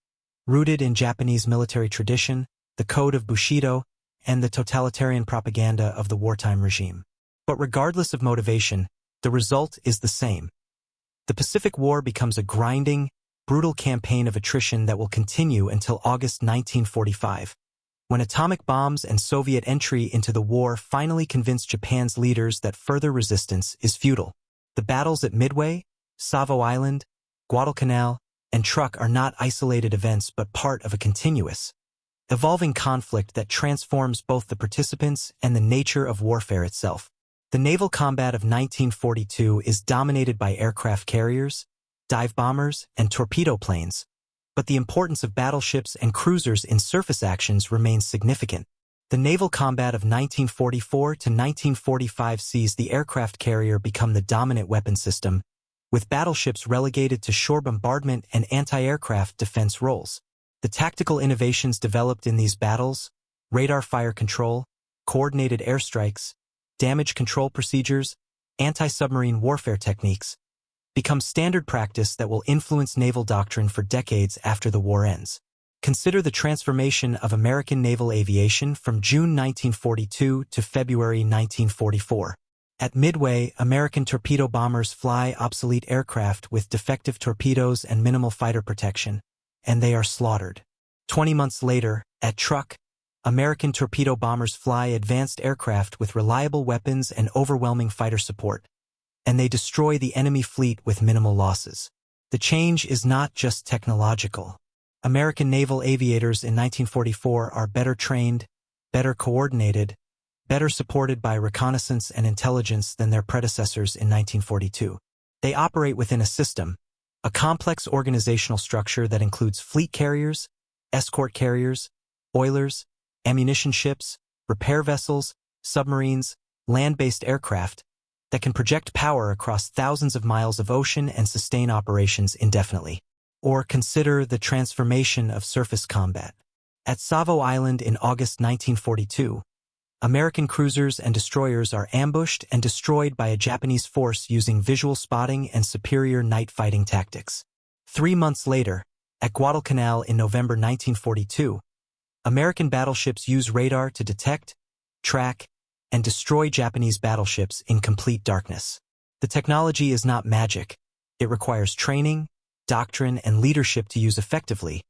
[SPEAKER 1] rooted in Japanese military tradition, the code of Bushido, and the totalitarian propaganda of the wartime regime. But regardless of motivation, the result is the same. The Pacific War becomes a grinding, brutal campaign of attrition that will continue until August 1945, when atomic bombs and Soviet entry into the war finally convinced Japan's leaders that further resistance is futile. The battles at Midway, Savo Island, Guadalcanal, and Truk are not isolated events but part of a continuous, evolving conflict that transforms both the participants and the nature of warfare itself. The naval combat of 1942 is dominated by aircraft carriers, dive bombers, and torpedo planes, but the importance of battleships and cruisers in surface actions remains significant. The naval combat of 1944 to 1945 sees the aircraft carrier become the dominant weapon system, with battleships relegated to shore bombardment and anti-aircraft defense roles. The tactical innovations developed in these battles, radar fire control, coordinated airstrikes, damage control procedures, anti-submarine warfare techniques, become standard practice that will influence naval doctrine for decades after the war ends. Consider the transformation of American naval aviation from June 1942 to February 1944. At Midway, American torpedo bombers fly obsolete aircraft with defective torpedoes and minimal fighter protection, and they are slaughtered. 20 months later, at Truk, American torpedo bombers fly advanced aircraft with reliable weapons and overwhelming fighter support, and they destroy the enemy fleet with minimal losses. The change is not just technological. American naval aviators in 1944 are better trained, better coordinated, better supported by reconnaissance and intelligence than their predecessors in 1942. They operate within a system, a complex organizational structure that includes fleet carriers, escort carriers, oilers, ammunition ships, repair vessels, submarines, land-based aircraft that can project power across thousands of miles of ocean and sustain operations indefinitely. Or consider the transformation of surface combat. At Savo Island in August 1942, American cruisers and destroyers are ambushed and destroyed by a Japanese force using visual spotting and superior night fighting tactics. 3 months later, at Guadalcanal in November 1942, American battleships use radar to detect, track, and destroy Japanese battleships in complete darkness. The technology is not magic. It requires training, doctrine, and leadership to use effectively,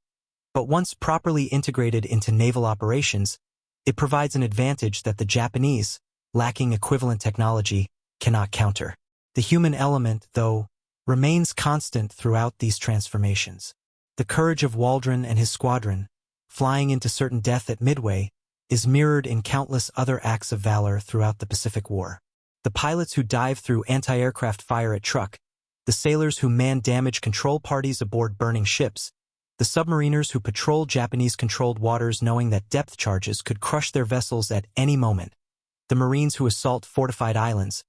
[SPEAKER 1] but once properly integrated into naval operations, it provides an advantage that the Japanese, lacking equivalent technology, cannot counter. The human element, though, remains constant throughout these transformations. The courage of Waldron and his squadron, flying into certain death at Midway, is mirrored in countless other acts of valor throughout the Pacific War. The pilots who dive through anti-aircraft fire at Truk, the sailors who man damage control parties aboard burning ships, the submariners who patrol Japanese-controlled waters knowing that depth charges could crush their vessels at any moment, the Marines who assault fortified islands,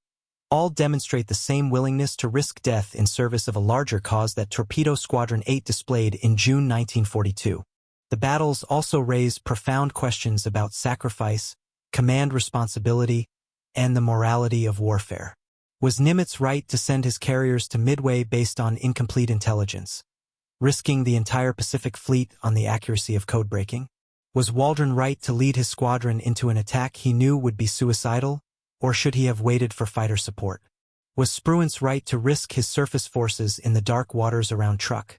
[SPEAKER 1] all demonstrate the same willingness to risk death in service of a larger cause that Torpedo Squadron 8 displayed in June 1942. The battles also raise profound questions about sacrifice, command responsibility, and the morality of warfare. Was Nimitz right to send his carriers to Midway based on incomplete intelligence, risking the entire Pacific Fleet on the accuracy of code-breaking? Was Waldron right to lead his squadron into an attack he knew would be suicidal, or should he have waited for fighter support? Was Spruance right to risk his surface forces in the dark waters around Truk,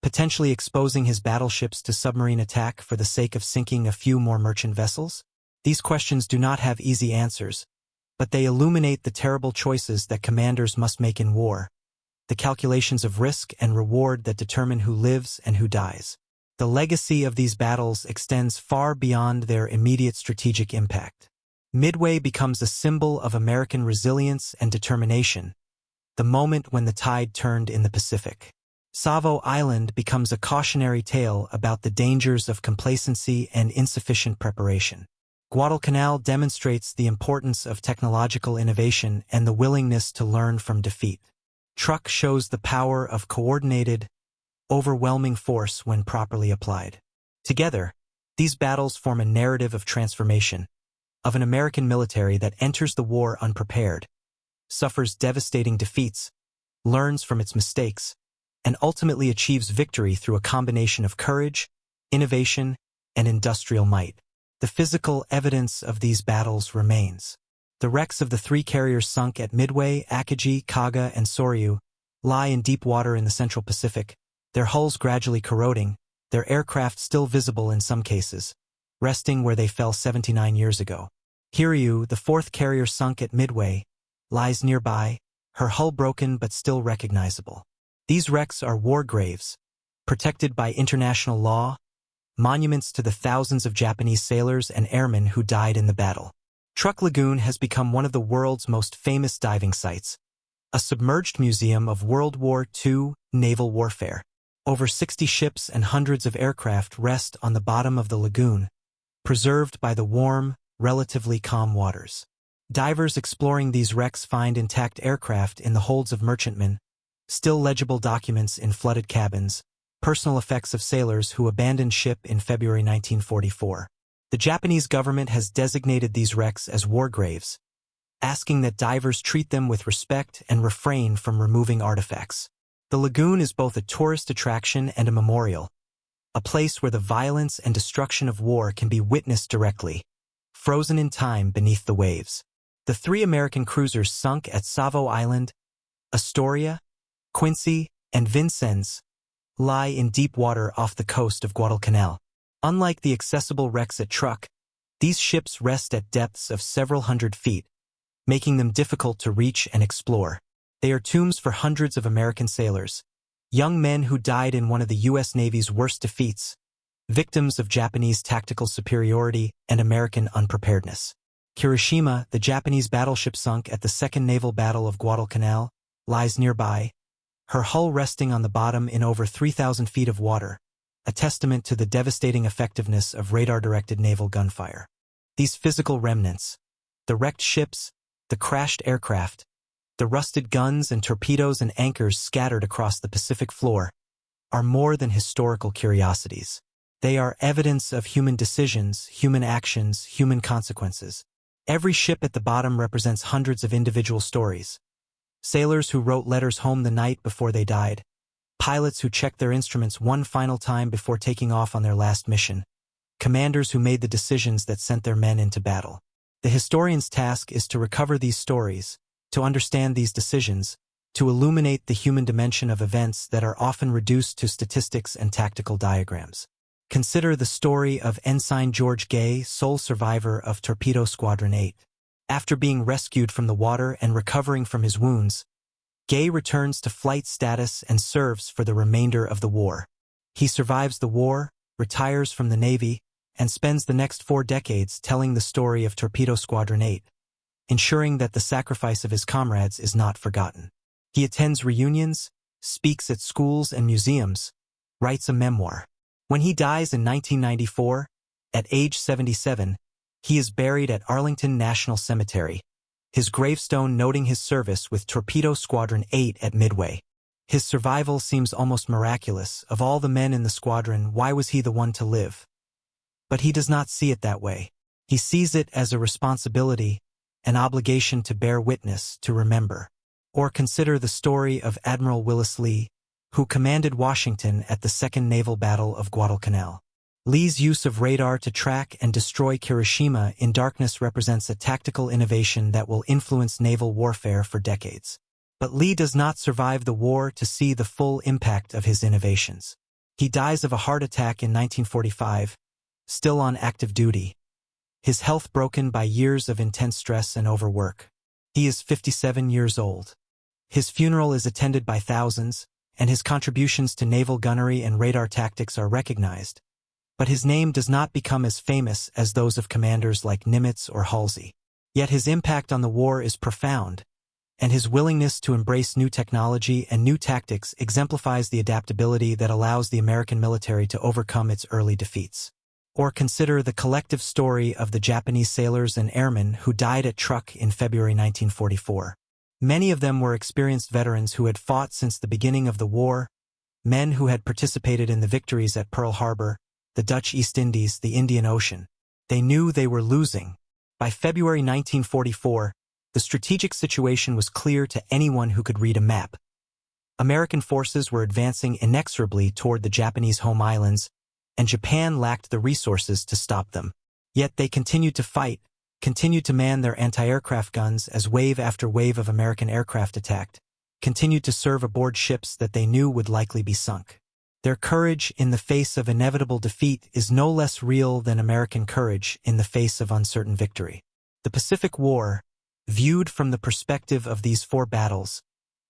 [SPEAKER 1] potentially exposing his battleships to submarine attack for the sake of sinking a few more merchant vessels? These questions do not have easy answers, but they illuminate the terrible choices that commanders must make in war, the calculations of risk and reward that determine who lives and who dies. The legacy of these battles extends far beyond their immediate strategic impact. Midway becomes a symbol of American resilience and determination, the moment when the tide turned in the Pacific. Savo Island becomes a cautionary tale about the dangers of complacency and insufficient preparation. Guadalcanal demonstrates the importance of technological innovation and the willingness to learn from defeat. Truk shows the power of coordinated, overwhelming force when properly applied. Together, these battles form a narrative of transformation, of an American military that enters the war unprepared, suffers devastating defeats, learns from its mistakes, and ultimately achieves victory through a combination of courage, innovation, and industrial might. The physical evidence of these battles remains. The wrecks of the three carriers sunk at Midway, Akagi, Kaga, and Soryu lie in deep water in the Central Pacific, their hulls gradually corroding, their aircraft still visible in some cases, resting where they fell 79 years ago. Kiryu, the fourth carrier sunk at Midway, lies nearby, her hull broken but still recognizable. These wrecks are war graves, protected by international law, monuments to the thousands of Japanese sailors and airmen who died in the battle. Truk Lagoon has become one of the world's most famous diving sites, a submerged museum of World War II naval warfare. Over 60 ships and hundreds of aircraft rest on the bottom of the lagoon, preserved by the warm, relatively calm waters. Divers exploring these wrecks find intact aircraft in the holds of merchantmen, still legible documents in flooded cabins, personal effects of sailors who abandoned ship in February 1944. The Japanese government has designated these wrecks as war graves, asking that divers treat them with respect and refrain from removing artifacts. The lagoon is both a tourist attraction and a memorial, a place where the violence and destruction of war can be witnessed directly, frozen in time beneath the waves. The three American cruisers sunk at Savo Island, Astoria, Quincy, and Vincennes lie in deep water off the coast of Guadalcanal. Unlike the accessible wrecks at Truk, these ships rest at depths of several hundred feet, making them difficult to reach and explore. They are tombs for hundreds of American sailors, young men who died in one of the U.S. Navy's worst defeats, victims of Japanese tactical superiority and American unpreparedness. Kirishima, the Japanese battleship sunk at the Second Naval Battle of Guadalcanal, lies nearby, her hull resting on the bottom in over 3,000 feet of water, a testament to the devastating effectiveness of radar-directed naval gunfire. These physical remnants, the wrecked ships, the crashed aircraft, the rusted guns and torpedoes and anchors scattered across the Pacific floor, are more than historical curiosities. They are evidence of human decisions, human actions, human consequences. Every ship at the bottom represents hundreds of individual stories. Sailors who wrote letters home the night before they died, pilots who checked their instruments one final time before taking off on their last mission, commanders who made the decisions that sent their men into battle. The historian's task is to recover these stories, to understand these decisions, to illuminate the human dimension of events that are often reduced to statistics and tactical diagrams. Consider the story of Ensign George Gay, sole survivor of Torpedo Squadron 8. After being rescued from the water and recovering from his wounds, Gay returns to flight status and serves for the remainder of the war. He survives the war, retires from the Navy, and spends the next 4 decades telling the story of Torpedo Squadron 8, ensuring that the sacrifice of his comrades is not forgotten. He attends reunions, speaks at schools and museums, writes a memoir. When he dies in 1994, at age 77, he is buried at Arlington National Cemetery, his gravestone noting his service with Torpedo Squadron 8 at Midway. His survival seems almost miraculous. Of all the men in the squadron, why was he the one to live? But he does not see it that way. He sees it as a responsibility, an obligation to bear witness, to remember. Or consider the story of Admiral Willis Lee, who commanded Washington at the Second Naval Battle of Guadalcanal. Lee's use of radar to track and destroy Kirishima in darkness represents a tactical innovation that will influence naval warfare for decades. But Lee does not survive the war to see the full impact of his innovations. He dies of a heart attack in 1945, still on active duty, his health broken by years of intense stress and overwork. He is 57 years old. His funeral is attended by thousands, and his contributions to naval gunnery and radar tactics are recognized. But his name does not become as famous as those of commanders like Nimitz or Halsey. Yet his impact on the war is profound, and his willingness to embrace new technology and new tactics exemplifies the adaptability that allows the American military to overcome its early defeats. Or consider the collective story of the Japanese sailors and airmen who died at Truk in February 1944. Many of them were experienced veterans who had fought since the beginning of the war, men who had participated in the victories at Pearl Harbor, the Dutch East Indies, the Indian Ocean. They knew they were losing. By February 1944, the strategic situation was clear to anyone who could read a map. American forces were advancing inexorably toward the Japanese home islands, and Japan lacked the resources to stop them. Yet they continued to fight, continued to man their anti-aircraft guns as wave after wave of American aircraft attacked, continued to serve aboard ships that they knew would likely be sunk. Their courage in the face of inevitable defeat is no less real than American courage in the face of uncertain victory. The Pacific War, viewed from the perspective of these four battles,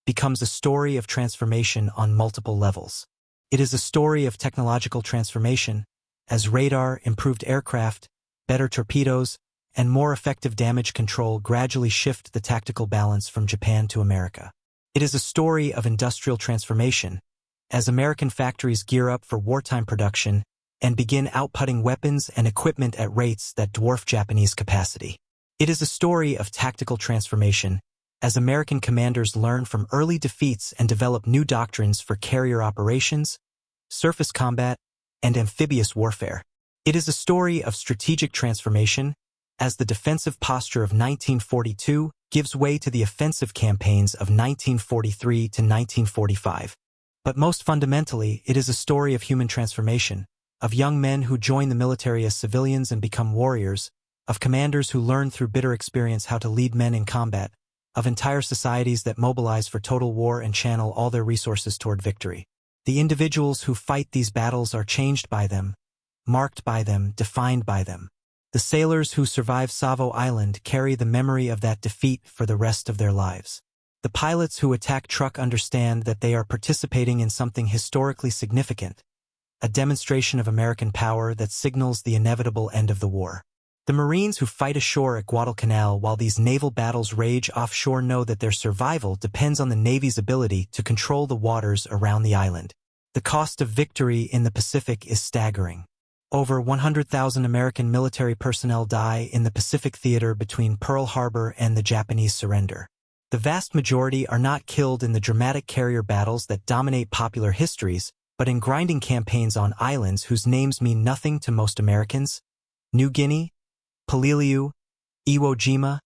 [SPEAKER 1] becomes a story of transformation on multiple levels. It is a story of technological transformation, as radar, improved aircraft, better torpedoes, and more effective damage control gradually shift the tactical balance from Japan to America. It is a story of industrial transformation, as American factories gear up for wartime production and begin outputting weapons and equipment at rates that dwarf Japanese capacity. It is a story of tactical transformation, as American commanders learn from early defeats and develop new doctrines for carrier operations, surface combat, and amphibious warfare. It is a story of strategic transformation, as the defensive posture of 1942 gives way to the offensive campaigns of 1943 to 1945. But most fundamentally, it is a story of human transformation, of young men who join the military as civilians and become warriors, of commanders who learn through bitter experience how to lead men in combat, of entire societies that mobilize for total war and channel all their resources toward victory. The individuals who fight these battles are changed by them, marked by them, defined by them. The sailors who survive Savo Island carry the memory of that defeat for the rest of their lives. The pilots who attack Truk understand that they are participating in something historically significant, a demonstration of American power that signals the inevitable end of the war. The Marines who fight ashore at Guadalcanal while these naval battles rage offshore know that their survival depends on the Navy's ability to control the waters around the island. The cost of victory in the Pacific is staggering. Over 100,000 American military personnel die in the Pacific theater between Pearl Harbor and the Japanese surrender. The vast majority are not killed in the dramatic carrier battles that dominate popular histories, but in grinding campaigns on islands whose names mean nothing to most Americans: New Guinea, Peleliu, Iwo Jima,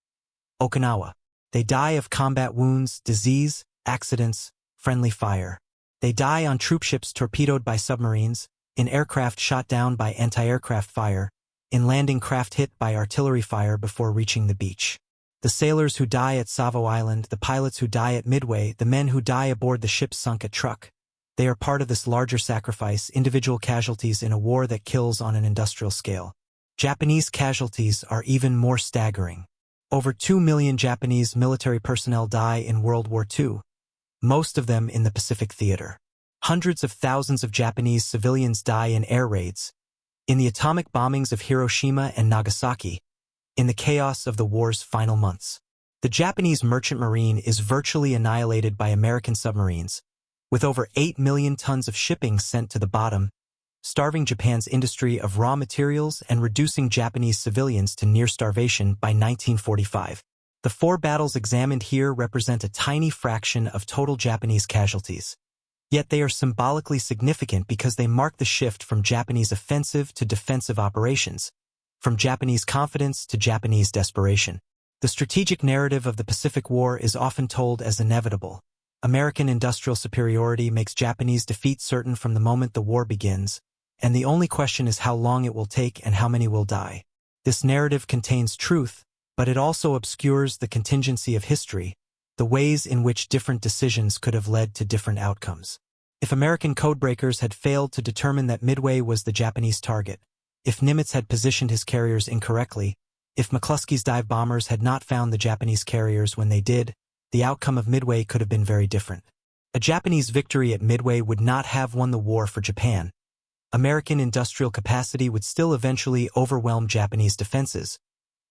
[SPEAKER 1] Okinawa. They die of combat wounds, disease, accidents, friendly fire. They die on troopships torpedoed by submarines, in aircraft shot down by anti-aircraft fire, in landing craft hit by artillery fire before reaching the beach. The sailors who die at Savo Island, the pilots who die at Midway, the men who die aboard the ships sunk at Truk. They are part of this larger sacrifice, individual casualties in a war that kills on an industrial scale. Japanese casualties are even more staggering. Over 2 million Japanese military personnel die in World War II, most of them in the Pacific theater. Hundreds of thousands of Japanese civilians die in air raids, in the atomic bombings of Hiroshima and Nagasaki, in the chaos of the war's final months. The Japanese merchant marine is virtually annihilated by American submarines, with over 8 million tons of shipping sent to the bottom, starving Japan's industry of raw materials and reducing Japanese civilians to near starvation by 1945. The 4 battles examined here represent a tiny fraction of total Japanese casualties. Yet they are symbolically significant because they mark the shift from Japanese offensive to defensive operations, from Japanese confidence to Japanese desperation. The strategic narrative of the Pacific War is often told as inevitable. American industrial superiority makes Japanese defeat certain from the moment the war begins, and the only question is how long it will take and how many will die. This narrative contains truth, but it also obscures the contingency of history, the ways in which different decisions could have led to different outcomes. If American codebreakers had failed to determine that Midway was the Japanese target, if Nimitz had positioned his carriers incorrectly, if McCluskey's dive bombers had not found the Japanese carriers when they did, the outcome of Midway could have been very different. A Japanese victory at Midway would not have won the war for Japan. American industrial capacity would still eventually overwhelm Japanese defenses,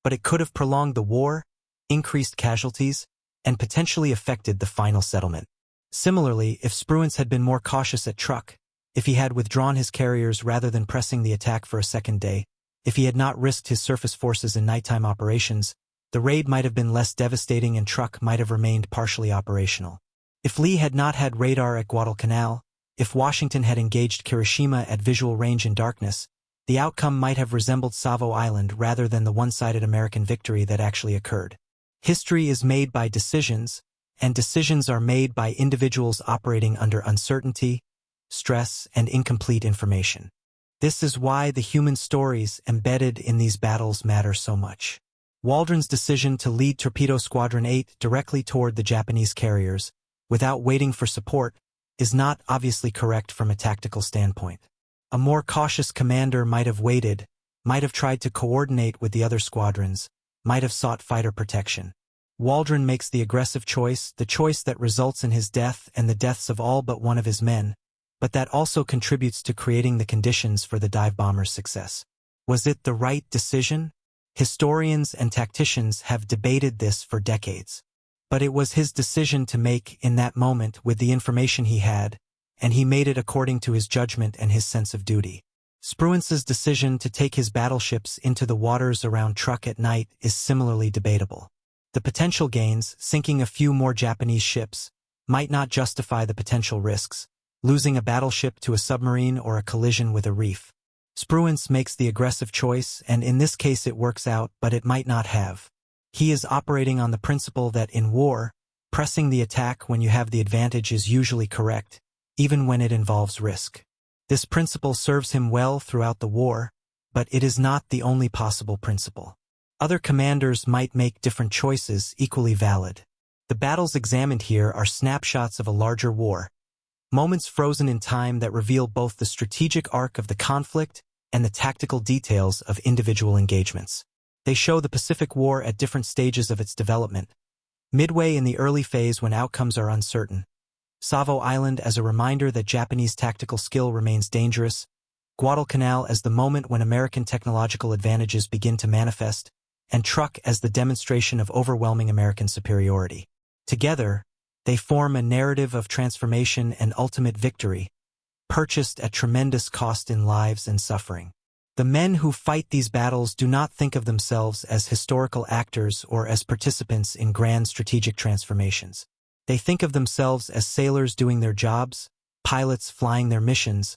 [SPEAKER 1] but it could have prolonged the war, increased casualties, and potentially affected the final settlement. Similarly, if Spruance had been more cautious at Truk, if he had withdrawn his carriers rather than pressing the attack for a second day, if he had not risked his surface forces in nighttime operations, the raid might have been less devastating and Truk might have remained partially operational. If Lee had not had radar at Guadalcanal, if Washington had engaged Kirishima at visual range in darkness, the outcome might have resembled Savo Island rather than the one-sided American victory that actually occurred. History is made by decisions, and decisions are made by individuals operating under uncertainty, stress, and incomplete information. This is why the human stories embedded in these battles matter so much. Waldron's decision to lead Torpedo Squadron 8 directly toward the Japanese carriers, without waiting for support, is not obviously correct from a tactical standpoint. A more cautious commander might have waited, might have tried to coordinate with the other squadrons, might have sought fighter protection. Waldron makes the aggressive choice, the choice that results in his death and the deaths of all but one of his men, but that also contributes to creating the conditions for the dive bomber's success. Was it the right decision? Historians and tacticians have debated this for decades. But it was his decision to make in that moment with the information he had, and he made it according to his judgment and his sense of duty. Spruance's decision to take his battleships into the waters around Truk at night is similarly debatable. The potential gains, sinking a few more Japanese ships, might not justify the potential risks, losing a battleship to a submarine or a collision with a reef. Spruance makes the aggressive choice, and in this case it works out, but it might not have. He is operating on the principle that in war, pressing the attack when you have the advantage is usually correct, even when it involves risk. This principle serves him well throughout the war, but it is not the only possible principle. Other commanders might make different choices equally valid. The battles examined here are snapshots of a larger war, moments frozen in time that reveal both the strategic arc of the conflict and the tactical details of individual engagements. They show the Pacific War at different stages of its development. Midway in the early phase when outcomes are uncertain. Savo Island as a reminder that Japanese tactical skill remains dangerous. Guadalcanal as the moment when American technological advantages begin to manifest. And Truk as the demonstration of overwhelming American superiority. Together, they form a narrative of transformation and ultimate victory, purchased at tremendous cost in lives and suffering. The men who fight these battles do not think of themselves as historical actors or as participants in grand strategic transformations. They think of themselves as sailors doing their jobs, pilots flying their missions,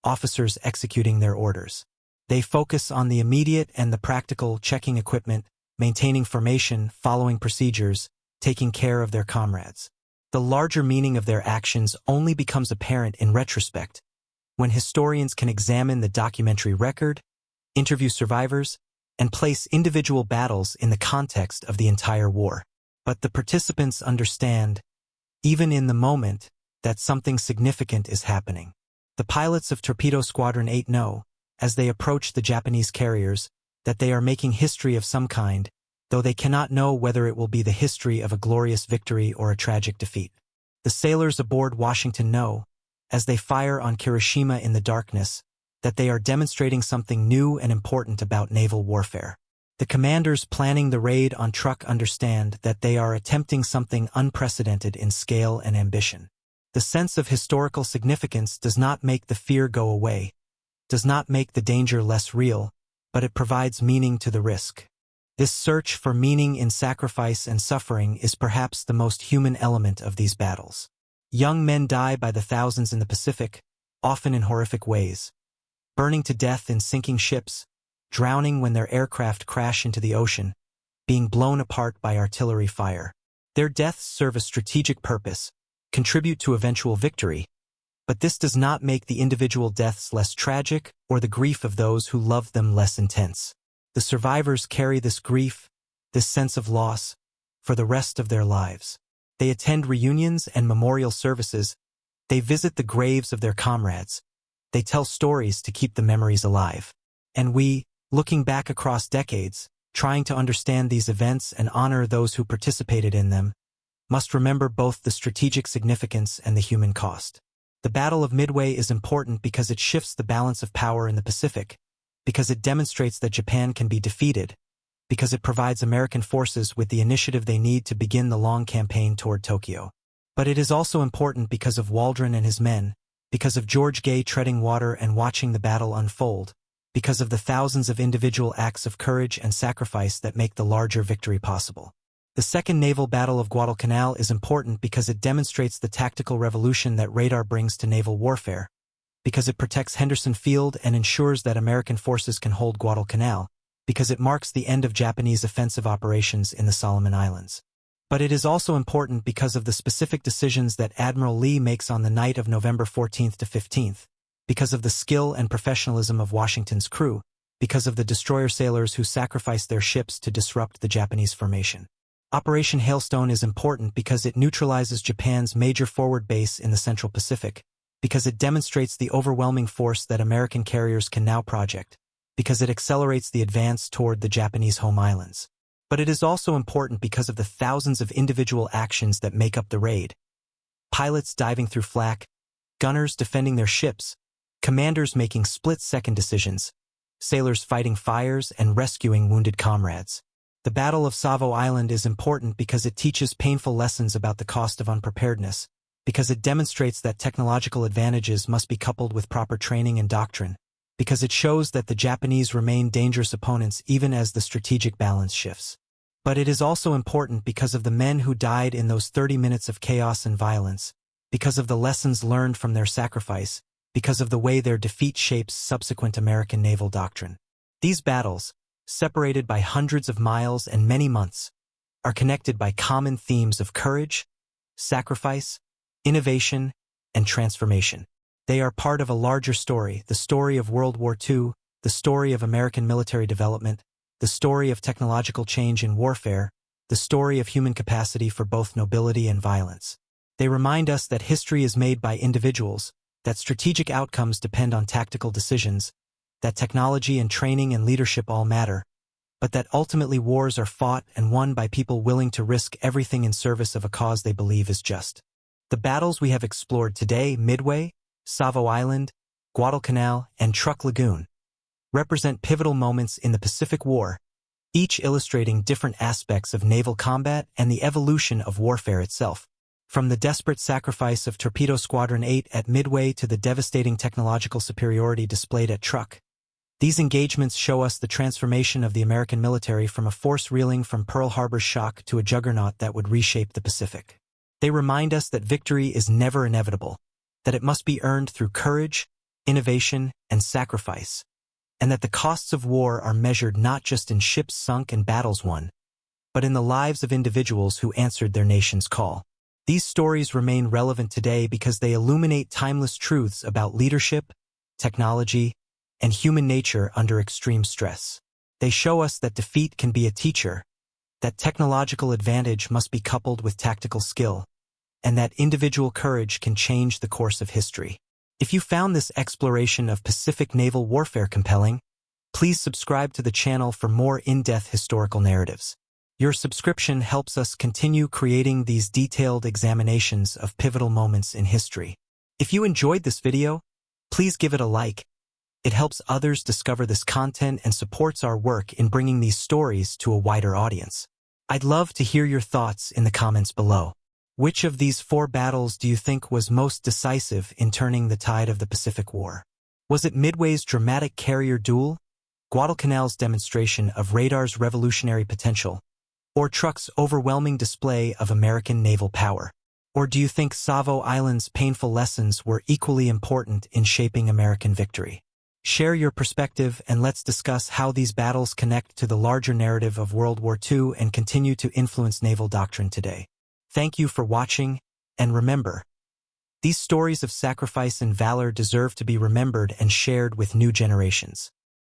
[SPEAKER 1] officers executing their orders. They focus on the immediate and the practical, checking equipment, maintaining formation, following procedures, taking care of their comrades. The larger meaning of their actions only becomes apparent in retrospect, when historians can examine the documentary record, interview survivors, and place individual battles in the context of the entire war. But the participants understand, even in the moment, that something significant is happening. The pilots of Torpedo Squadron 8 know, as they approach the Japanese carriers, that they are making history of some kind, though they cannot know whether it will be the history of a glorious victory or a tragic defeat. The sailors aboard Washington know, as they fire on Kirishima in the darkness, that they are demonstrating something new and important about naval warfare. The commanders planning the raid on Truk understand that they are attempting something unprecedented in scale and ambition. The sense of historical significance does not make the fear go away, does not make the danger less real, but it provides meaning to the risk. This search for meaning in sacrifice and suffering is perhaps the most human element of these battles. Young men die by the thousands in the Pacific, often in horrific ways, burning to death in sinking ships, drowning when their aircraft crash into the ocean, being blown apart by artillery fire. Their deaths serve a strategic purpose, contribute to eventual victory, but this does not make the individual deaths less tragic or the grief of those who love them less intense. The survivors carry this grief, this sense of loss, for the rest of their lives. They attend reunions and memorial services. They visit the graves of their comrades. They tell stories to keep the memories alive. And we, looking back across decades, trying to understand these events and honor those who participated in them, must remember both the strategic significance and the human cost. The Battle of Midway is important because it shifts the balance of power in the Pacific, because it demonstrates that Japan can be defeated, because it provides American forces with the initiative they need to begin the long campaign toward Tokyo. But it is also important because of Waldron and his men, because of George Gay treading water and watching the battle unfold, because of the thousands of individual acts of courage and sacrifice that make the larger victory possible. The Second Naval Battle of Guadalcanal is important because it demonstrates the tactical revolution that radar brings to naval warfare, because it protects Henderson Field and ensures that American forces can hold Guadalcanal, because it marks the end of Japanese offensive operations in the Solomon Islands. But it is also important because of the specific decisions that Admiral Lee makes on the night of November 14th to 15th, because of the skill and professionalism of Washington's crew, because of the destroyer sailors who sacrificed their ships to disrupt the Japanese formation. Operation Hailstone is important because it neutralizes Japan's major forward base in the Central Pacific, because it demonstrates the overwhelming force that American carriers can now project, because it accelerates the advance toward the Japanese home islands. But it is also important because of the thousands of individual actions that make up the raid. Pilots diving through flak, gunners defending their ships, commanders making split-second decisions, sailors fighting fires and rescuing wounded comrades. The Battle of Savo Island is important because it teaches painful lessons about the cost of unpreparedness, because it demonstrates that technological advantages must be coupled with proper training and doctrine, because it shows that the Japanese remain dangerous opponents even as the strategic balance shifts. But it is also important because of the men who died in those 30 minutes of chaos and violence, because of the lessons learned from their sacrifice, because of the way their defeat shapes subsequent American naval doctrine. These battles, separated by hundreds of miles and many months, are connected by common themes of courage, sacrifice, innovation, and transformation. They are part of a larger story, the story of World War II, the story of American military development, the story of technological change in warfare, the story of human capacity for both nobility and violence. They remind us that history is made by individuals, that strategic outcomes depend on tactical decisions, that technology and training and leadership all matter, but that ultimately wars are fought and won by people willing to risk everything in service of a cause they believe is just. The battles we have explored today, Midway, Savo Island, Guadalcanal, and Truk Lagoon, represent pivotal moments in the Pacific War, each illustrating different aspects of naval combat and the evolution of warfare itself. From the desperate sacrifice of Torpedo Squadron 8 at Midway to the devastating technological superiority displayed at Truk, these engagements show us the transformation of the American military from a force reeling from Pearl Harbor's shock to a juggernaut that would reshape the Pacific. They remind us that victory is never inevitable, that it must be earned through courage, innovation, and sacrifice, and that the costs of war are measured not just in ships sunk and battles won, but in the lives of individuals who answered their nation's call. These stories remain relevant today because they illuminate timeless truths about leadership, technology, and human nature under extreme stress. They show us that defeat can be a teacher, that technological advantage must be coupled with tactical skill, and that individual courage can change the course of history. If you found this exploration of Pacific naval warfare compelling, please subscribe to the channel for more in-depth historical narratives. Your subscription helps us continue creating these detailed examinations of pivotal moments in history. If you enjoyed this video, please give it a like, It helps others discover this content and supports our work in bringing these stories to a wider audience. I'd love to hear your thoughts in the comments below. Which of these 4 battles do you think was most decisive in turning the tide of the Pacific War? Was it Midway's dramatic carrier duel, Guadalcanal's demonstration of radar's revolutionary potential, or Truk's overwhelming display of American naval power? Or do you think Savo Island's painful lessons were equally important in shaping American victory? Share your perspective and let's discuss how these battles connect to the larger narrative of World War II and continue to influence naval doctrine today. Thank you for watching, and remember, these stories of sacrifice and valor deserve to be remembered and shared with new generations.